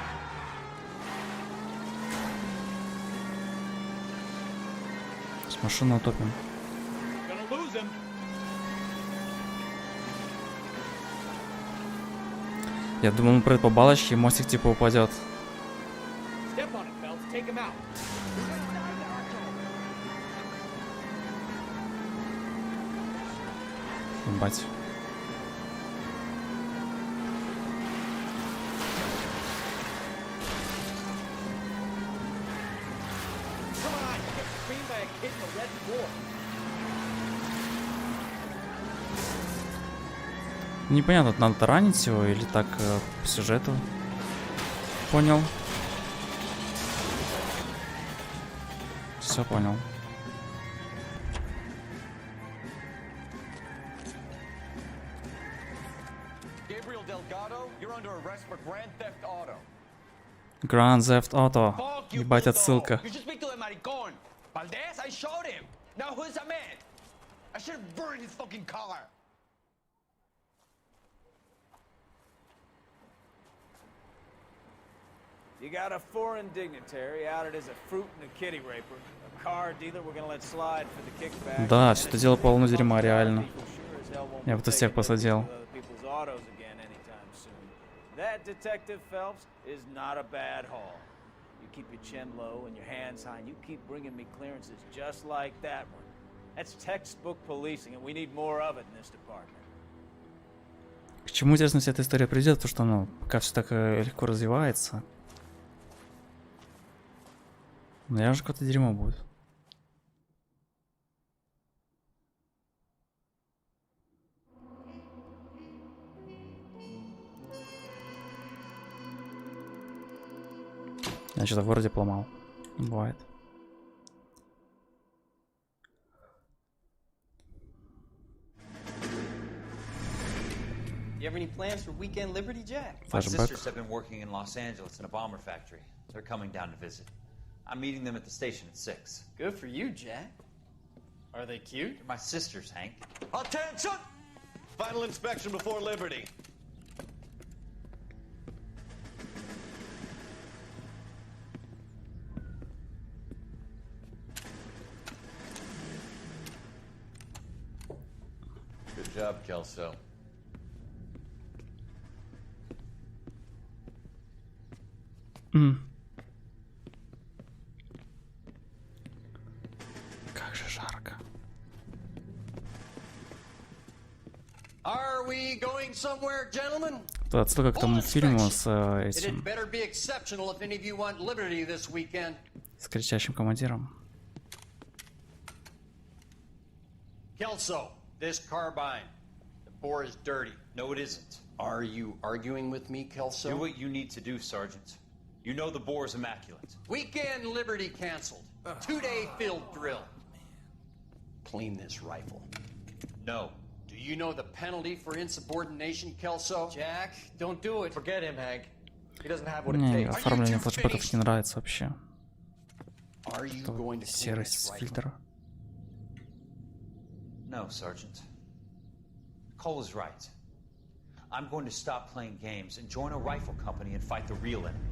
С машины утопим. Я думал, он пройдет по балочке, и мостик типа упадет. Step on it, Phelps. Take him out. Бать. Come on, you get screamed by a kid in a red Ford. Непонятно, надо таранить его или так по сюжету. Понял. Все понял. Gabriel Delgado, you're under arrest for grand theft auto. Grand Theft Auto. Ебать, отсылка. You should speak to the maricón. Valdez, I showed him. Now who's the man? I should have burned his fucking car. You got a foreign dignitary outed as a fruit and a kitty raper. A car dealer we're gonna let slide for the kickback. Да, все это дело полно дерьма, реально. Я бы тут всех посадил. That Detective Phelps is not a bad haul. You keep your chin low and your hands high, and you keep bringing me clearances just like that one. That's textbook policing, and we need more of it in this department. К чему, интересно, вся эта история придет? То, что, ну, пока все так легко развивается. Наверное, же какое-то дерьмо будет. Я что-то в городе поломал. Бывает. You have any plans for weekend Liberty, Jack? My sisters have been working in Los Angeles in a bomber factory. They're coming down to visit. I'm meeting them at the station at 6. Good for you, Jack. Are they cute? They're my sisters, Hank. Attention! Final inspection before Liberty. Good job, Kelso. Как же жарко. Are we going somewhere, gentlemen? Это отсылка к тому фильму с It этим, better be exceptional if any of you want Liberty this weekend. с кричащим командиром. Kelso, this carbine. The bore is dirty. No, it isn't. Are you arguing with me, Kelso? Do what you need to do, Sergeant. You know the bore is immaculate. Weekend Liberty canceled. 2-day field drill. Clean this rifle. No. Do you know the penalty for insubordination, Kelso? Jack, don't do it. Forget him, Hank. He doesn't have what it Мне takes. оформление флешбеков не нравится вообще. Are you going to clean Серость this rifle? фильтра. No, Sergeant. Cole is right. I'm going to stop playing games and join a rifle company and fight the real enemy.